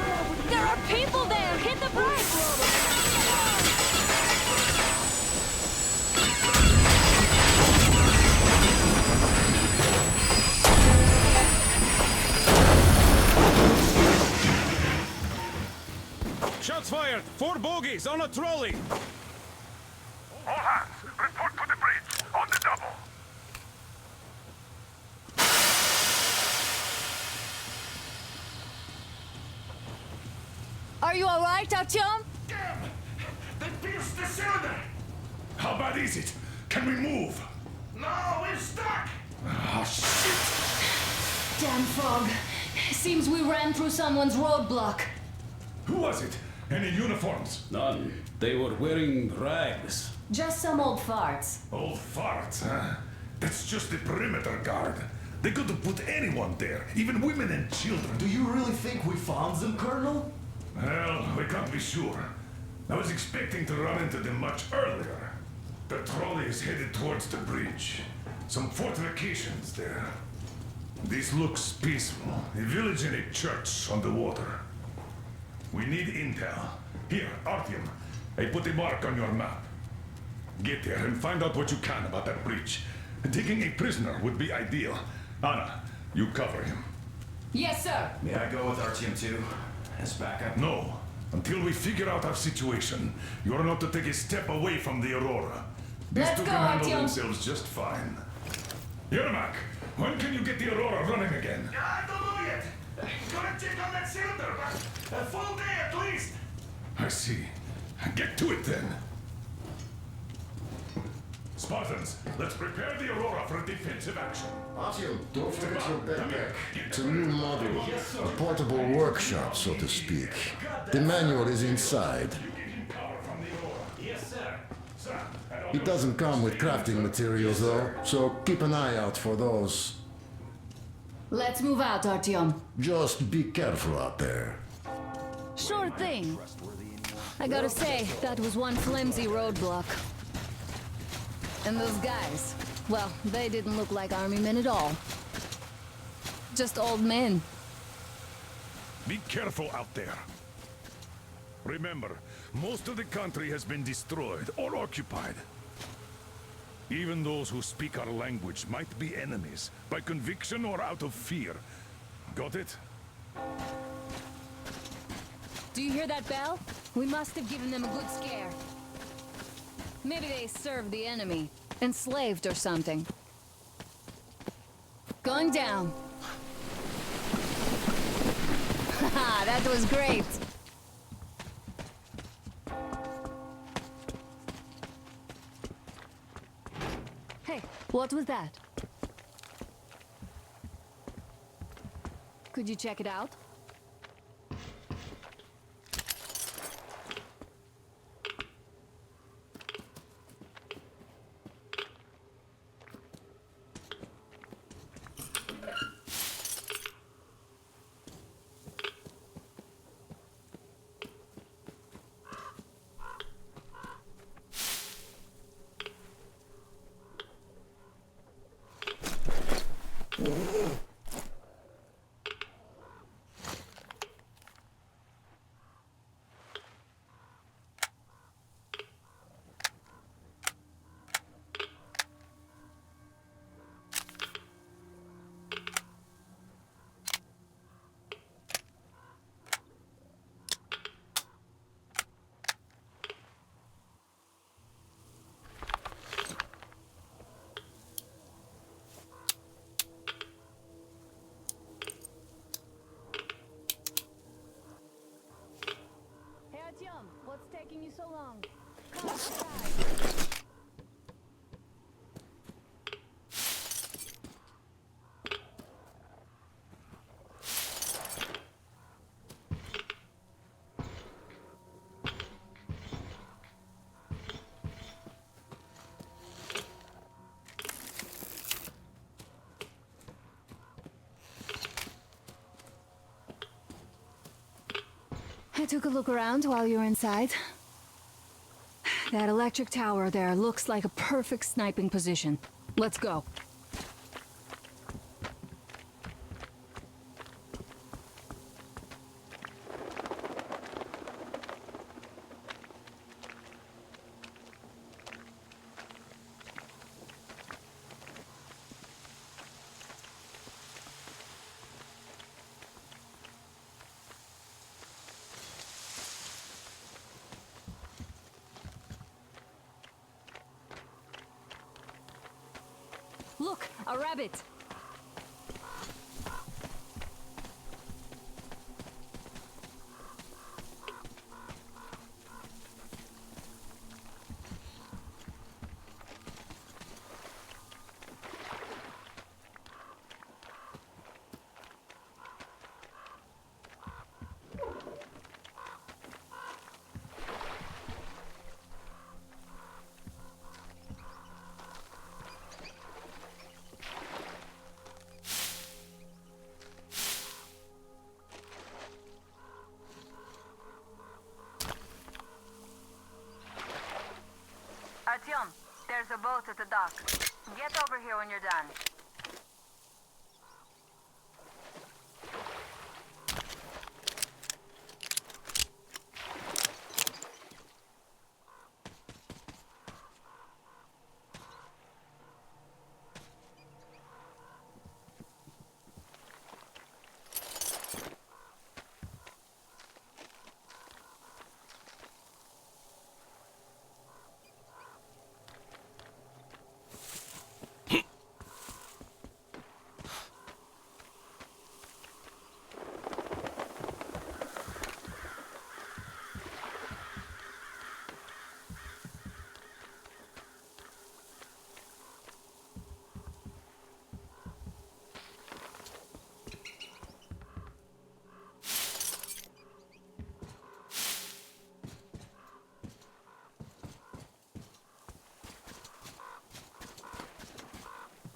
There are people there! Hit the brakes! Shots fired! 4 bogies on a trolley! All hands, report to the bridge, on the double. Are you alright, Artyom? Damn! They pierced the cylinder! How bad is it? Can we move? No, we're stuck! Ah, shit! Damn fog. Seems we ran through someone's roadblock. Who was it? Any uniforms? None. They were wearing rags. Just some old farts. Old farts, huh? That's just the perimeter guard. They could have put anyone there, even women and children. Do you really think we found them, Colonel? Well, we can't be sure. I was expecting to run into them much earlier. The trolley is headed towards the bridge. Some fortifications there. This looks peaceful. A village and a church on the water. We need intel. Here, Artyom, I put a mark on your map. Get there and find out what you can about that bridge. Taking a prisoner would be ideal. Anna, you cover him. Yes, sir. May I go with Artyom too? As backup? No. Until we figure out our situation, you're not to take a step away from the Aurora. These Let's two go, can handle Artyom. themselves just fine. Yermak, when can you get the Aurora running again? I don't know yet. Gonna check on that cylinder, but a full day at least. I see. Get to it then. Spartans, let's prepare the Aurora for a defensive action. Artyom, don't forget your backpack. It's a new model, a portable workshop, so to speak. The manual is inside. Yes, sir. It doesn't come with crafting materials, though, so keep an eye out for those. Let's move out, Artyom. Just be careful out there. Sure thing. I gotta say, that was one flimsy roadblock. And those guys, well, they didn't look like army men at all. Just old men. Be careful out there. Remember, most of the country has been destroyed or occupied. Even those who speak our language might be enemies, by conviction or out of fear. Got it? Do you hear that bell? We must have given them a good scare. Maybe they served the enemy, enslaved or something. Going down. Haha, that was great. Hey, what was that? Could you check it out? Hey, Artyom, what's taking you so long? Come outside. I took a look around while you were inside. That electric tower there looks like a perfect sniping position. Let's go. Look, a rabbit! Artyom, there's a boat at the dock. Get over here when you're done.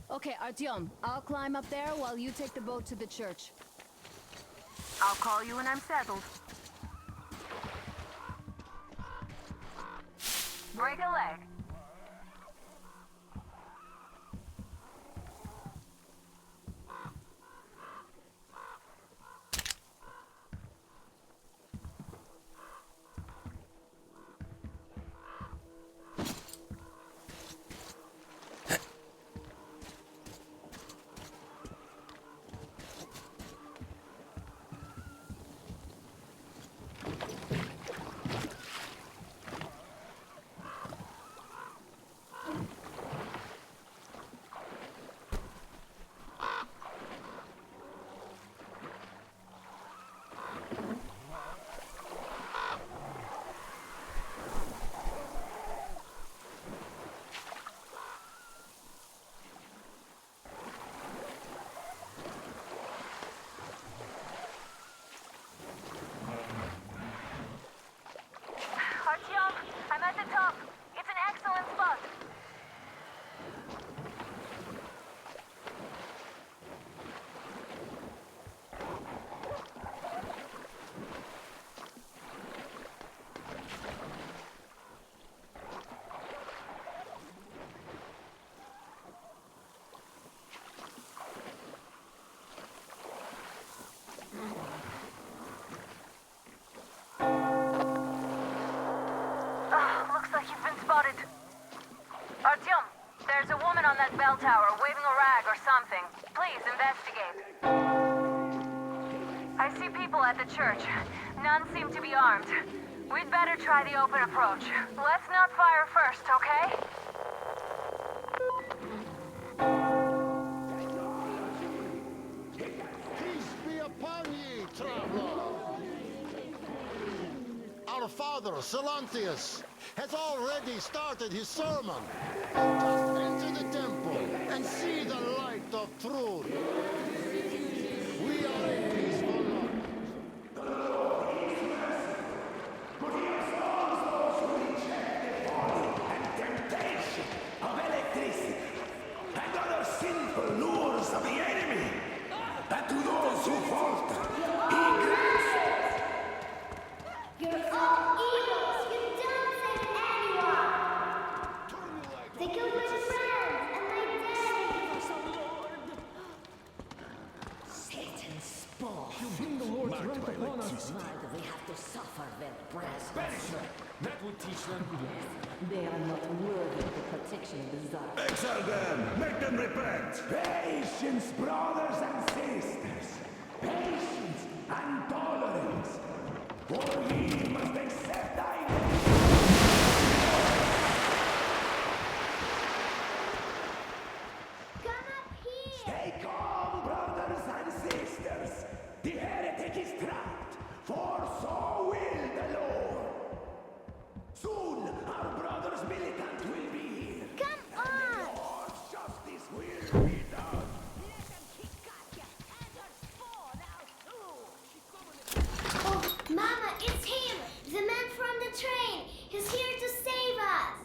Okay, Artyom, I'll climb up there while you take the boat to the church. I'll call you when I'm settled. Break a leg. waving a rag or something. Please investigate. I see people at the church. None seem to be armed. We'd better try the open approach. Let's not fire first, okay? Peace be upon ye, traveler. Our father, Silantius, has already started his sermon. Just enter the temple and see the light of truth. We are a peaceful lot. Of electricity and other sinful lures of the enemy, but to those who falter, he grants it. You're all evils. You don't save anyone. They killed my friends and my daddy. Satan's spawn. You bring the Lord's wrath upon us. Why do we have to suffer their presence? Banishment! That would teach them. They are not worthy of the protection of the Tsar. Exile them! Make them repent! Patience, brothers and sisters! Patience and tolerance! For we must accept thy Come up here. Stay calm, brothers and sisters! The heretic is trapped, for so will the Lord! Soon, our brothers militant will be here! Come on. Lord's justice will be done! Oh, Mama, it's him. The man from the train. He's here to save us.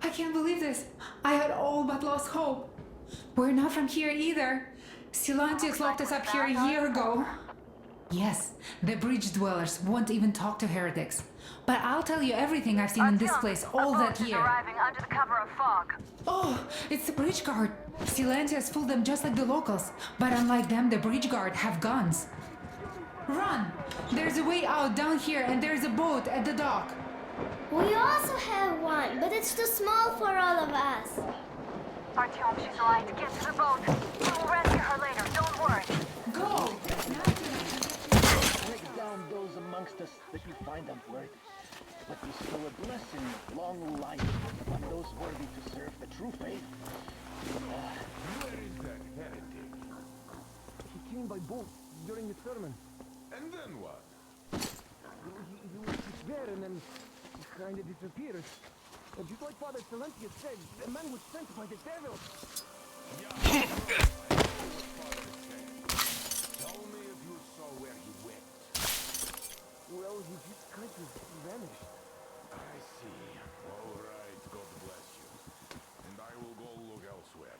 I can't believe this. I had all but lost hope. We're not from here either. Silantius locked us up here a year ago. Yes, the bridge dwellers won't even talk to heretics. But I'll tell you everything I've seen in this place all that year. Arriving under the cover of fog. Oh, it's the bridge guard. Silantius fooled them just like the locals. But unlike them, the bridge guard have guns. Run! There's a way out down here and there's a boat at the dock. We also have one, but it's too small for all of us. Artyom, she's right. Get to the boat. We'll rescue her later. Don't worry. Go! Break down those amongst us that you find unworthy. But bestow a blessing of long life upon those worthy to serve the true faith. Where is that heretic? He came by boat during the sermon. And then what? He was there and then he kind of disappeared. Just like Father Silantius said, the man was sent by the devil. Tell me if you saw where he went. Well, he just kind of vanished. I see. All right, God bless you. And I will go look elsewhere.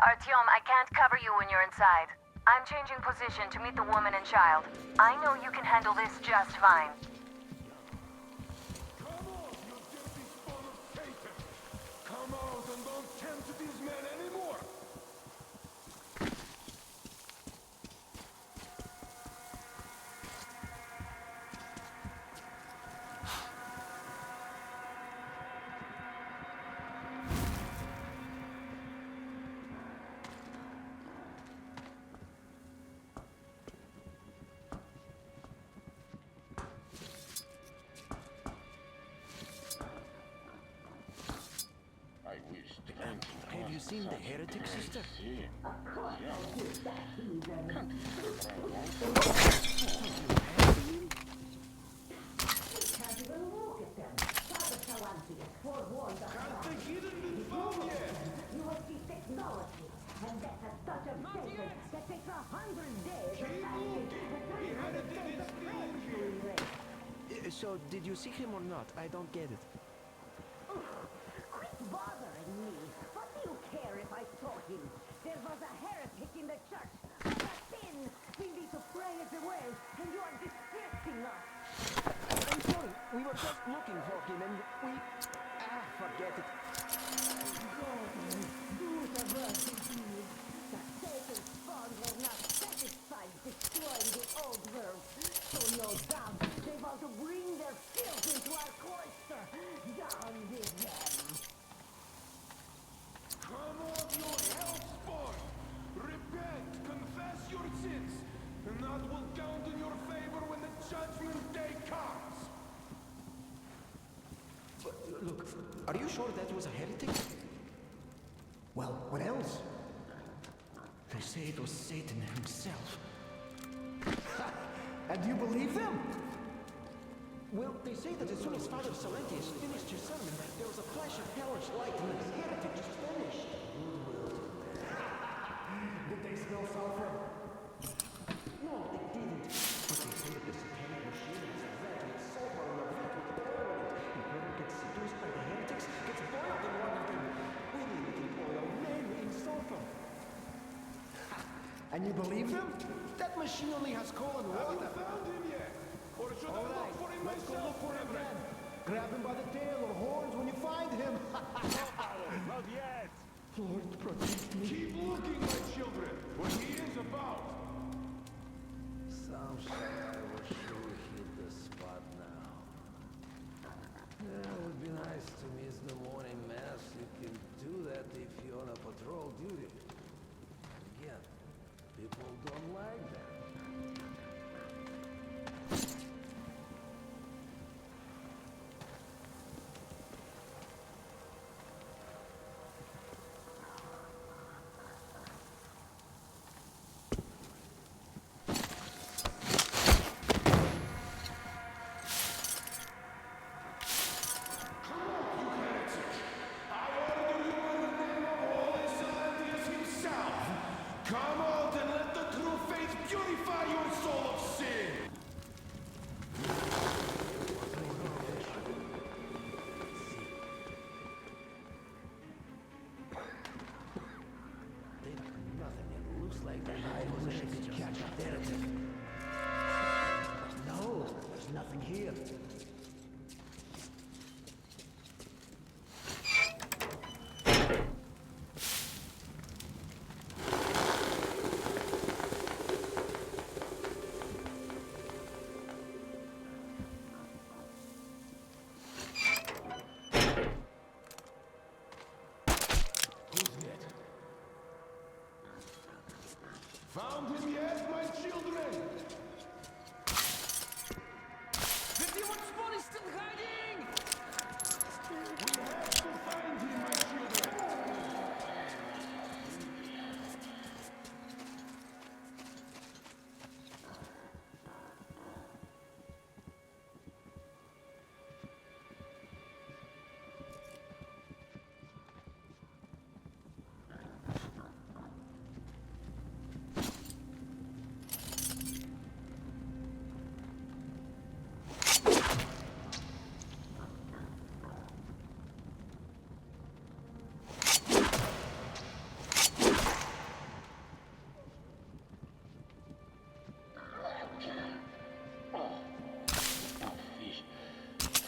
Artyom, I can't cover you when you're inside. I'm changing position to meet the woman and child. I know you can handle this just fine. Come out and don't tempt these men anymore! Have you seen the heretic, sister? You will see technology, and that's a touch of Satan that takes 100 So, did you see him or not? I don't get it. Quit bothering me. What do you care if I saw him? There was a heretic in the church. A sin. We need to pray it away, and you are distracting us. I'm sorry. We were just looking for him, and we... forget it. Do the work indeed. The Satan's spawn were not satisfied destroying the old world. So no doubt they want to bring their filth into our cloister. Down with them. Come off your hellspawn! Repent, confess your sins, and that will count in your favor when the judgment day comes! But, look, are you sure that was a heretic? Well, what else? They say it was Satan himself. And you believe them? Well, they say that as soon as Father Silentius finished his sermon, there was a flash of hellish light and this heretic just vanished. Did they smell sulfur? No, they didn't. But they say that the satanic machine has red with sulfur on the vat with oil in it. And whoever gets seduced by the heretics gets boiled in one of them. We need to oil men in sulfur. And you believe them? That machine only has coal and water. Have you found him yet? Or should I look for him let's go myself? look for him then. Grab him by the tail or horns when you find him. Not yet! Lord, protect me. Keep looking, my children! What he is about! Some shot will sure hit the spot now. Yeah, it would be nice to miss the morning mass. You can do that if you're on a patrol duty. Again, people don't like that. Come out and let the true faith purify your soul of sin! They've got nothing. It looks like they wish I could catch a heretic. No, there's nothing here. Found him yet, my children? The demon spawn is still hiding! We have to find him, my children!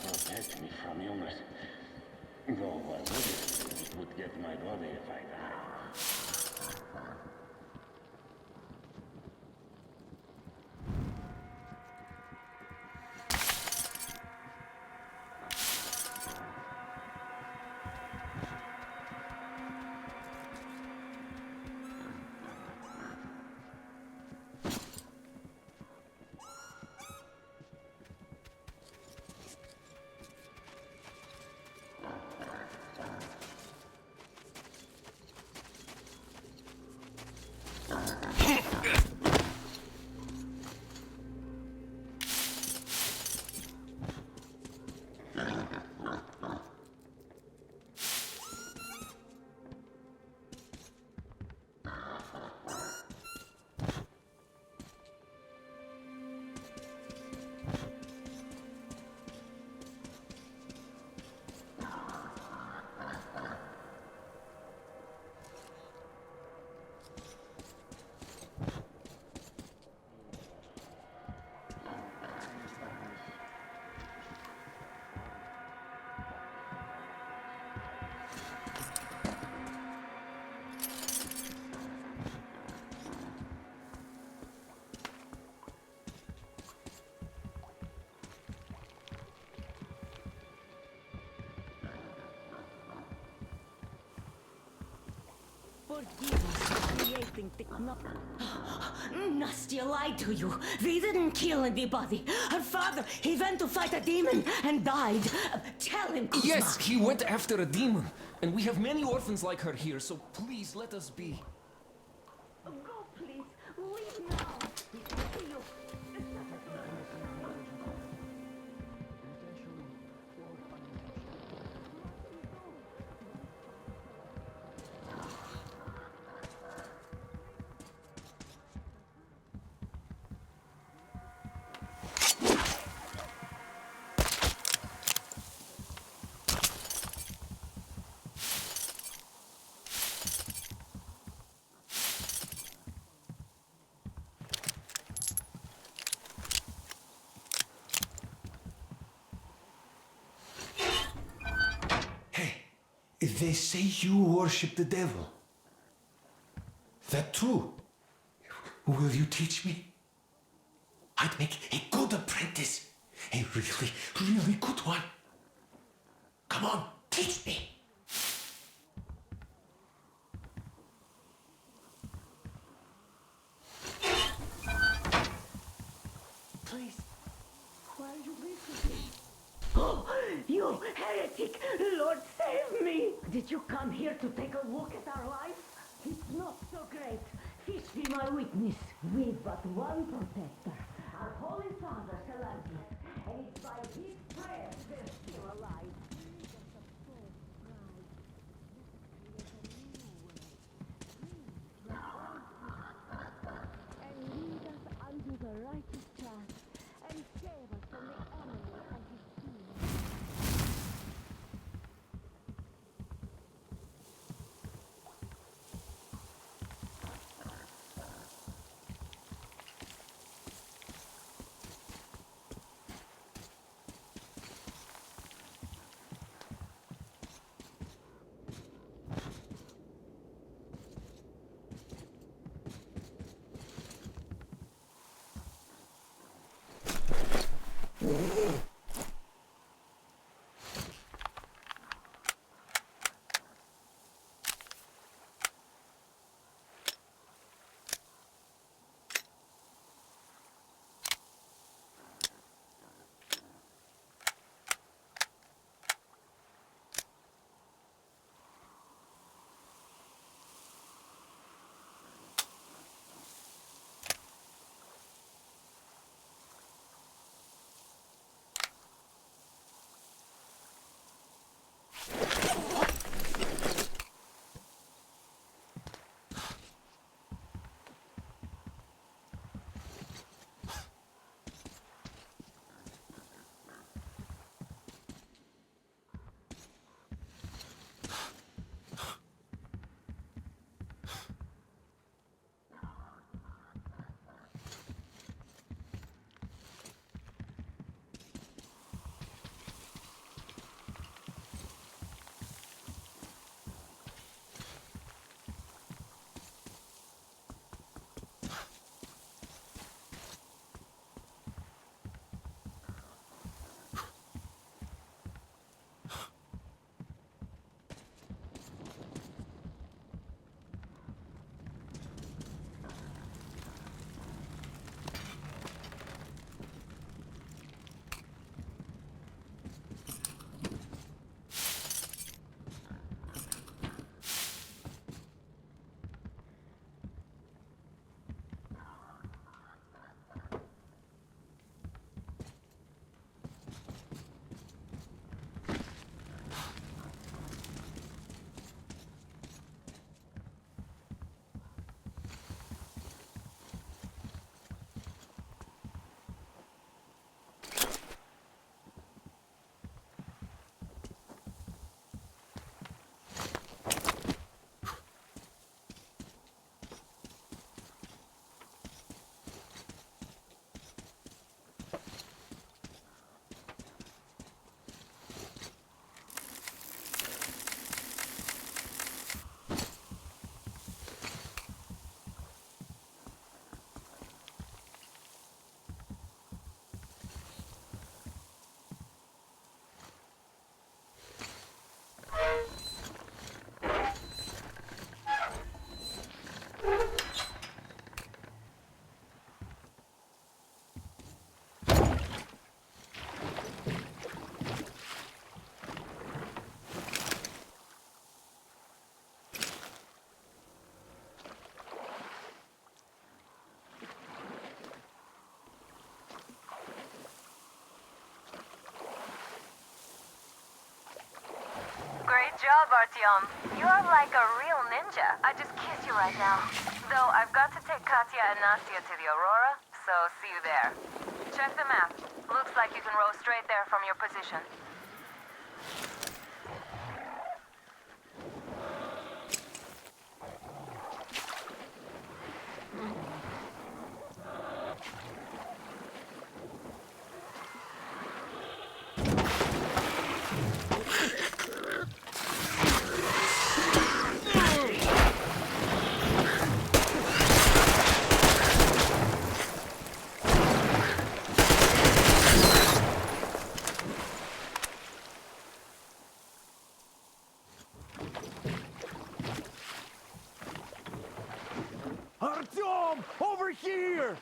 Protect me from illness. Though why would it? It would get my body if I die. Forgive us for creating technology. Nastia lied to you. We didn't kill anybody. Her father, he went to fight a demon and died. Tell him, Kuzma. Yes, he went after a demon. And we have many orphans like her here, so please let us be. Go, please. Leave now. We can see you. They say you worship the devil. That true? Will you teach me? I'd make a good apprentice. A really, really good one. Come on, teach me. Please, why are you listening? Oh, you heretic! Lord, save me! Did you come here to take a look at our life? It's not so great. This be my witness. We've but one protector, our Holy Father, Salantius, and it's by his prayers we're still alive. And lead us unto the righteous path, and save us from the enemy and his schemes. job, Artyom. You're like a real ninja. I just kiss you right now. Though I've got to take Katya and Nastya to the Aurora, so see you there. Check the map. Looks like you can row straight there from your position. Artyom! Over here!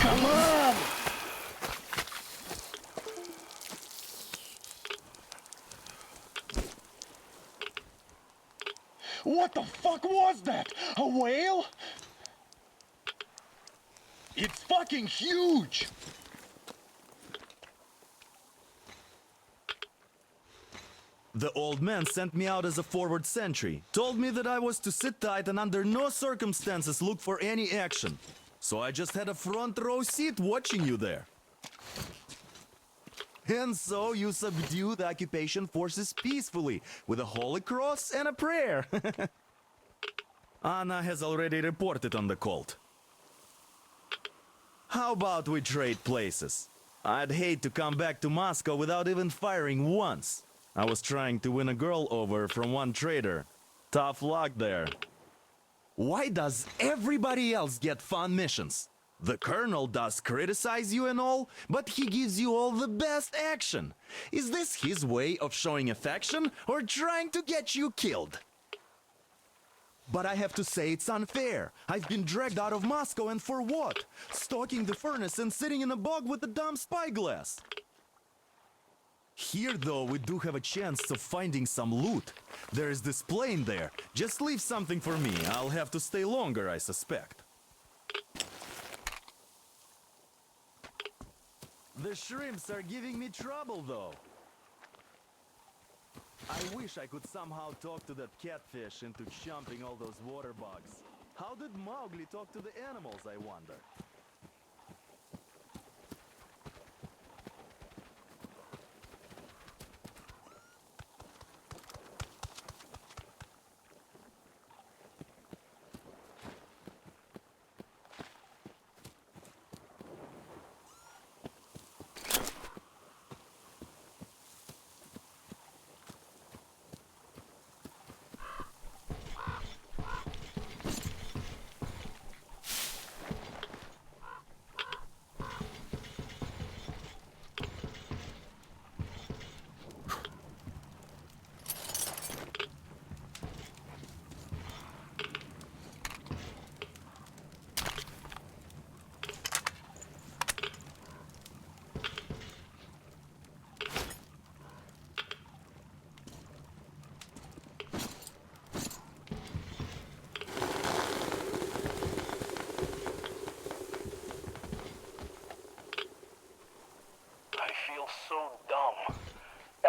Come on! What the fuck was that? A whale? It's fucking huge! The old man sent me out as a forward sentry, told me that I was to sit tight and under no circumstances look for any action. So I just had a front row seat watching you there. And so you subdue the occupation forces peacefully with a holy cross and a prayer. Anna has already reported on the cult. How about we trade places? I'd hate to come back to Moscow without even firing once. I was trying to win a girl over from one trader. Tough luck there. Why does everybody else get fun missions? The Colonel does criticize you and all, but he gives you all the best action. Is this his way of showing affection or trying to get you killed? But I have to say it's unfair. I've been dragged out of Moscow, and for what? Stalking the furnace and sitting in a bog with a dumb spyglass. Here, though, we do have a chance of finding some loot. There is this plane there. Just leave something for me. I'll have to stay longer, I suspect. The shrimps are giving me trouble, though. I wish I could somehow talk to that catfish into chomping all those water bugs. How did Mowgli talk to the animals, I wonder?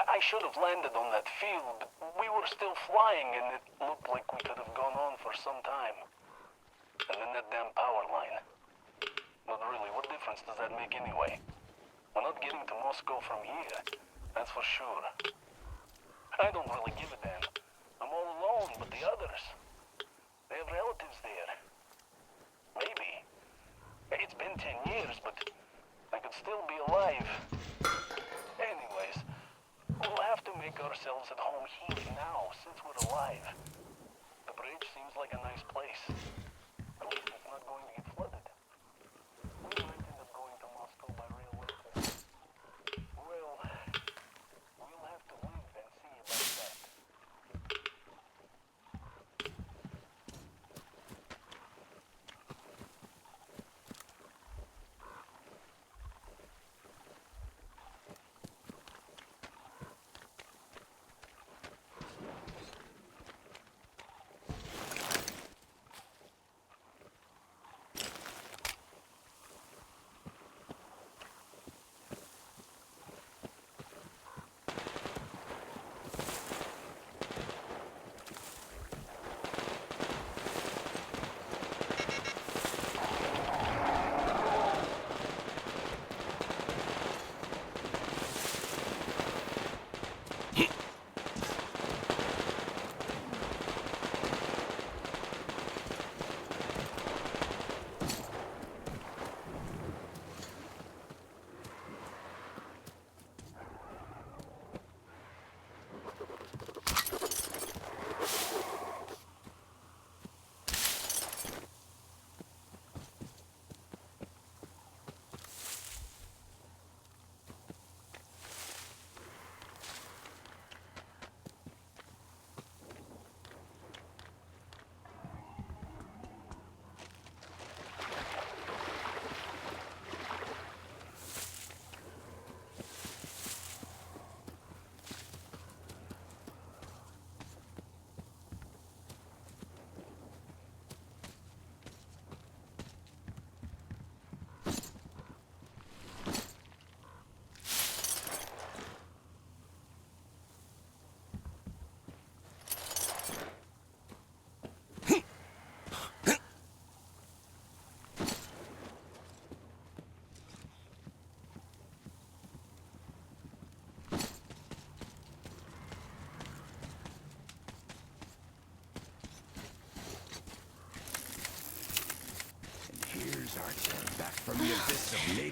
I should have landed on that field, but we were still flying and it looked like we could have gone on for some time. And then that damn power line. But really, what difference does that make anyway? We're not getting to Moscow from here, that's for sure. I don't really give a damn. I'm all alone, but the others, they have relatives there. Maybe. It's been 10 years, but I could still be alive. Anyways, we'll have to make ourselves at home here now, since we're alive. The bridge seems like a nice place. At least it's not going to get flooded. We might end up going to Moscow by railway. Well, we'll have to live and see about that.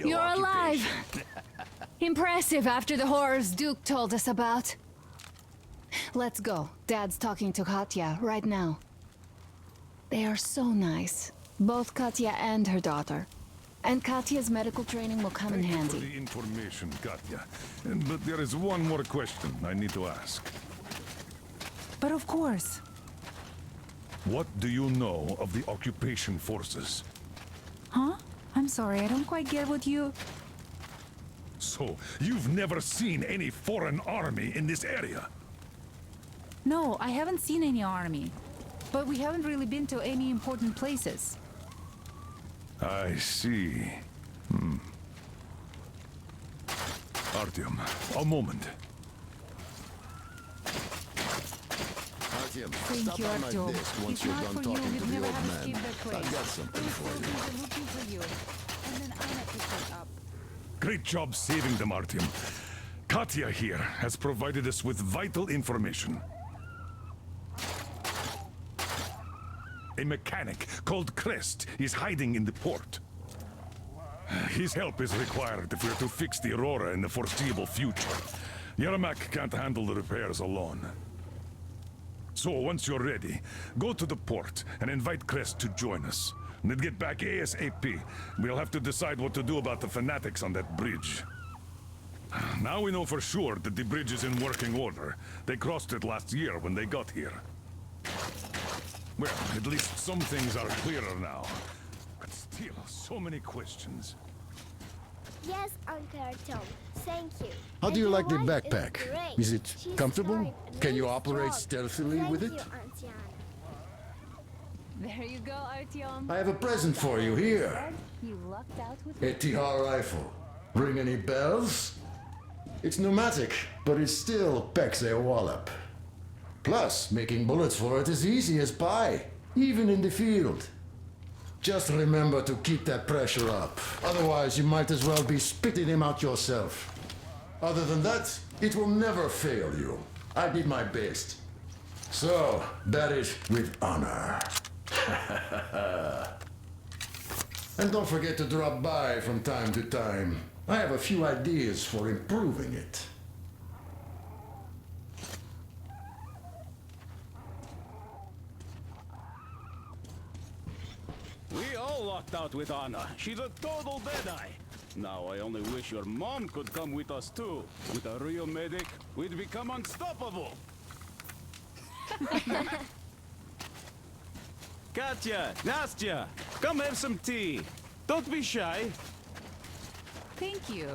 You're alive! Impressive after the horrors Duke told us about. Let's go. Dad's talking to Katya right now. They are so nice. Both Katya and her daughter. And Katya's medical training will come in Thank you handy. for the information, Katya. But there is one more question I need to ask. But of course. What do you know of the occupation forces? Huh? I'm sorry, I don't quite get what you... So, you've never seen any foreign army in this area? No, I haven't seen any army. But we haven't really been to any important places. I see. Artyom, a moment. Artyom, Thank stop you, by my Artyom. desk once If you're not done for you, talking we'd to the never old have man. escaped that place. I've got something Those for you. soldiers are looking for you. And then I had to set up. Great job saving them, Artyom. Katya here has provided us with vital information. A mechanic called Crest is hiding in the port. His help is required if we're to fix the Aurora in the foreseeable future. Yermak can't handle the repairs alone. So once you're ready, go to the port and invite Crest to join us. And then get back ASAP. We'll have to decide what to do about the fanatics on that bridge. Now we know for sure that the bridge is in working order. They crossed it last year when they got here. Well, at least some things are clearer now. But still, so many questions. Yes, Uncle Artyom. Thank you. How do And you your like the wife backpack? great. Is it She's comfortable? smart and Can you really operate strong. stealthily with Thank it? you, Auntie Anna. There you go, Artyom. I have a present for you here. You lucked out with A TR rifle. Ring any bells? It's pneumatic, but it still packs a wallop. Plus, making bullets for it is easy as pie, even in the field. Just remember to keep that pressure up. Otherwise, you might as well be spitting him out yourself. Other than that, it will never fail you. I did my best. So, bear it with honor. And don't forget to drop by from time to time. I have a few ideas for improving it. We all locked out with Anna. She's a total deadeye. Now I only wish your mom could come with us too. With a real medic, we'd become unstoppable. Katya, Nastya, come have some tea. Don't be shy. Thank you.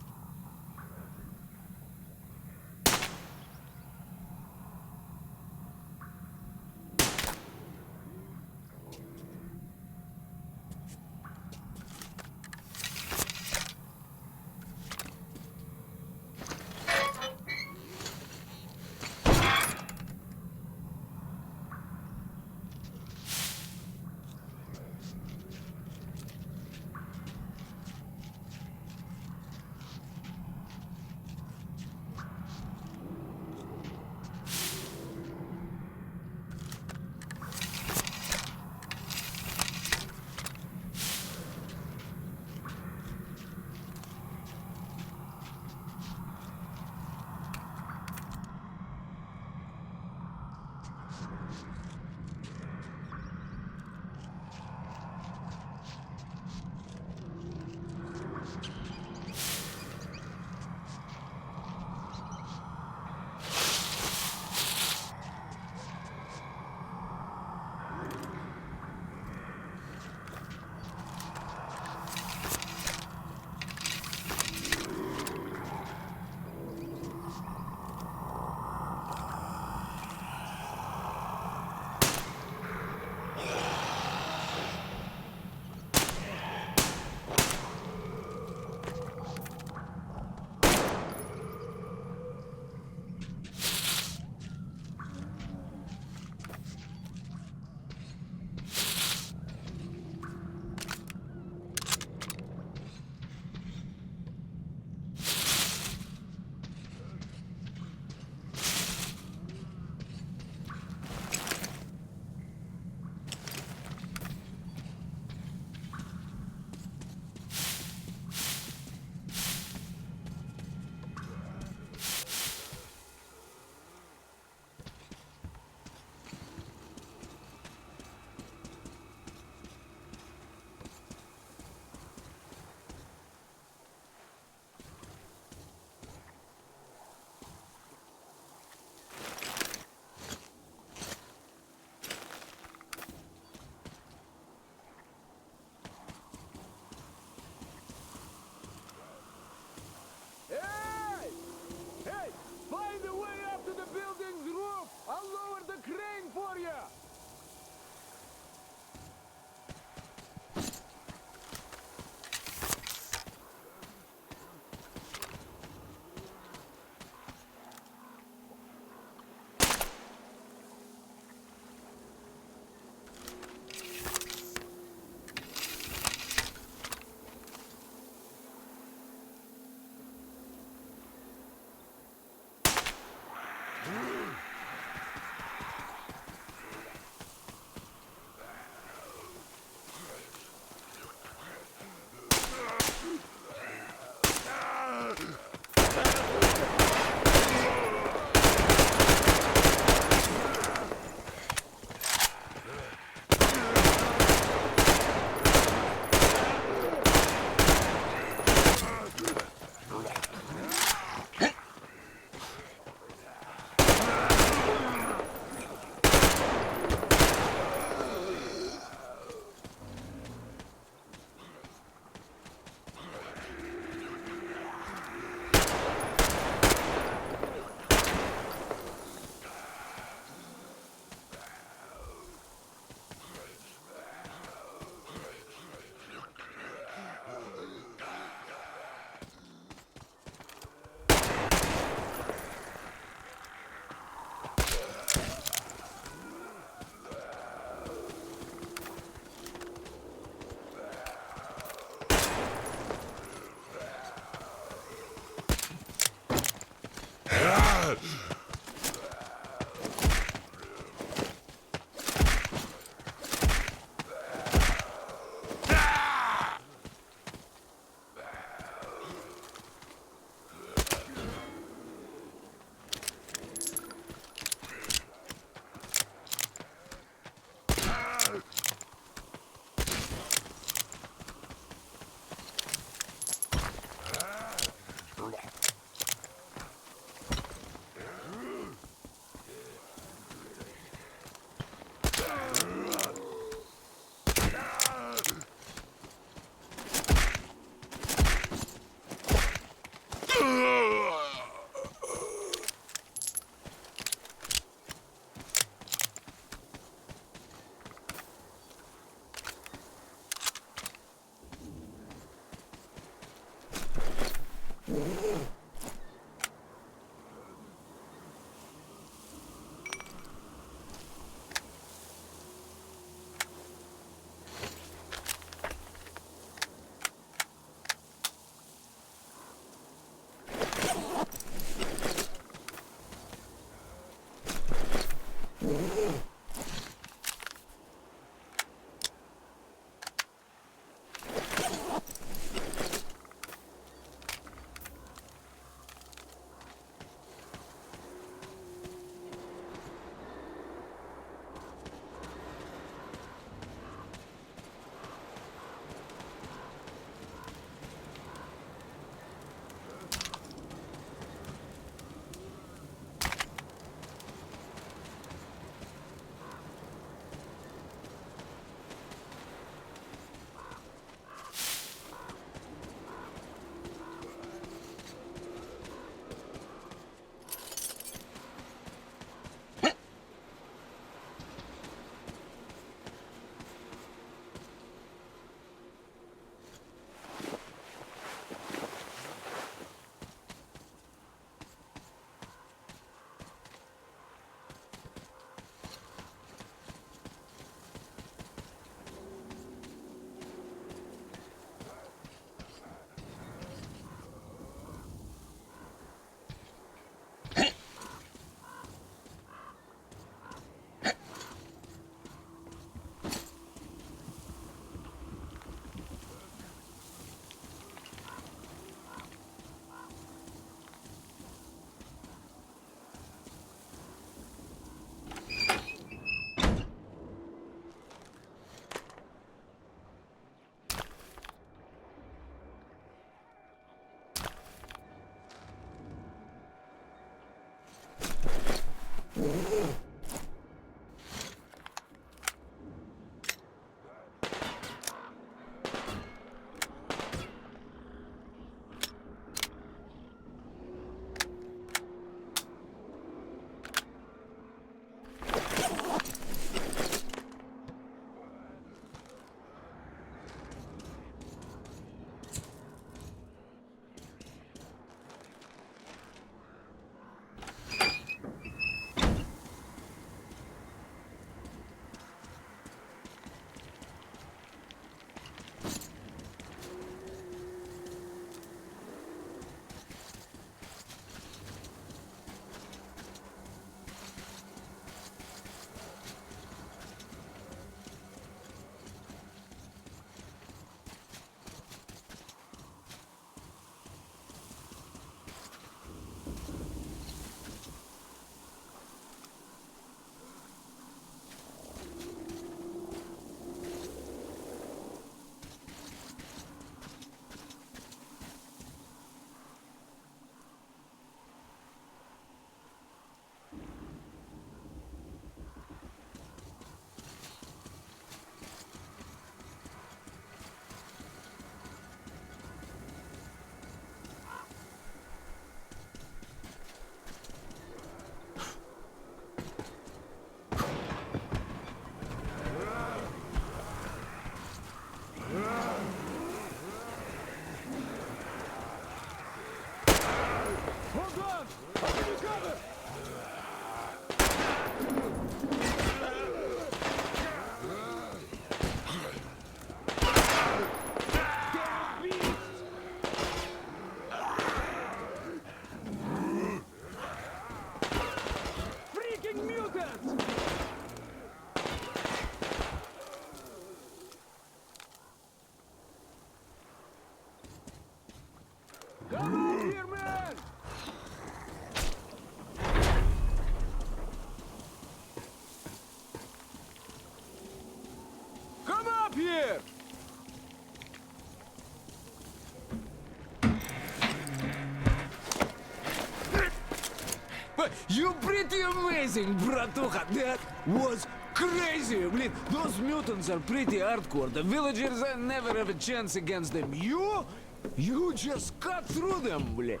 You pretty amazing, bratuха. That was crazy. Блин, those mutants are pretty hardcore. The villagers never have a chance against them. You just cut through them, блин.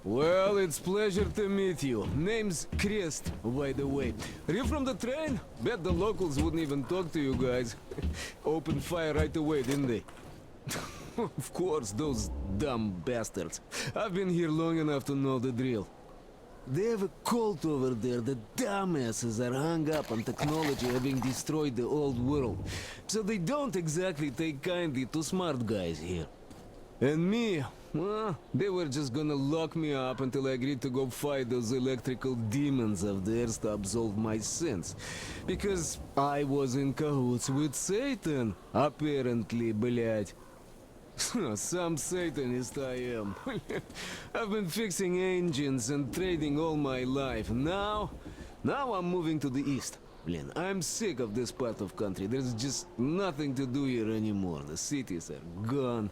Well, it's pleasure to meet you. Name's Crest, by the way. Are you from the train? Bet the locals wouldn't even talk to you guys. Opened fire right away, didn't they? Of course, those dumb bastards. I've been here long enough to know the drill. They have a cult over there. The dumbasses are hung up on technology having destroyed the old world. So they don't exactly take kindly to smart guys here. And me, well, they were just gonna lock me up until I agreed to go fight those electrical demons of theirs to absolve my sins. Because I was in cahoots with Satan, apparently, блядь. Some Satanist I am. I've been fixing engines and trading all my life. Now I'm moving to the east. Blin, I'm sick of this part of country. There's just nothing to do here anymore. The cities are gone.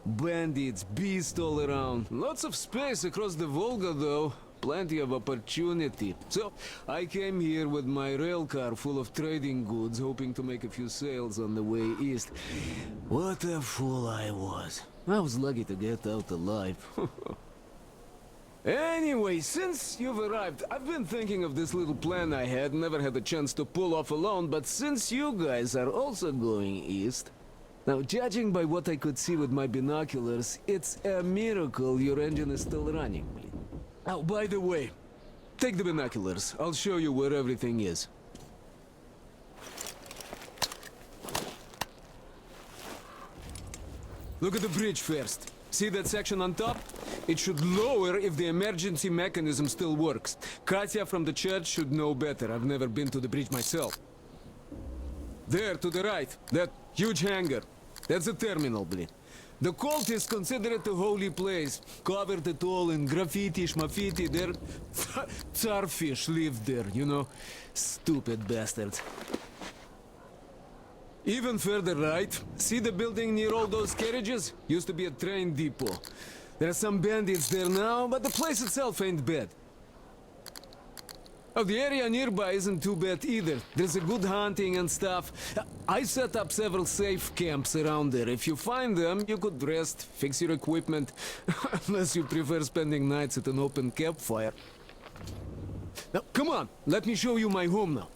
Bandits, beasts all around. Lots of space across the Volga, though. Plenty of opportunity. So, I came here with my rail car full of trading goods, hoping to make a few sales on the way east. What a fool I was. I was lucky to get out alive. Anyway, since you've arrived, I've been thinking of this little plan I had, never had a chance to pull off alone, but since you guys are also going east... Now, judging by what I could see with my binoculars, it's a miracle your engine is still running. Oh, by the way, take the binoculars. I'll show you where everything is. Look at the bridge first. See that section on top? It should lower if the emergency mechanism still works. Katya from the church should know better. I've never been to the bridge myself. There, to the right, that huge hangar. That's a terminal, blin. The cultists consider it a holy place. Covered it all in graffiti, schmaffiti. Their starfish lived there, you know? Stupid bastards. Even further right, see the building near all those carriages? Used to be a train depot. There are some bandits there now, but the place itself ain't bad. Oh, the area nearby isn't too bad either. There's a good hunting and stuff. I set up several safe camps around there. If you find them, you could rest, fix your equipment. Unless you prefer spending nights at an open campfire. Now, come on, let me show you my home now.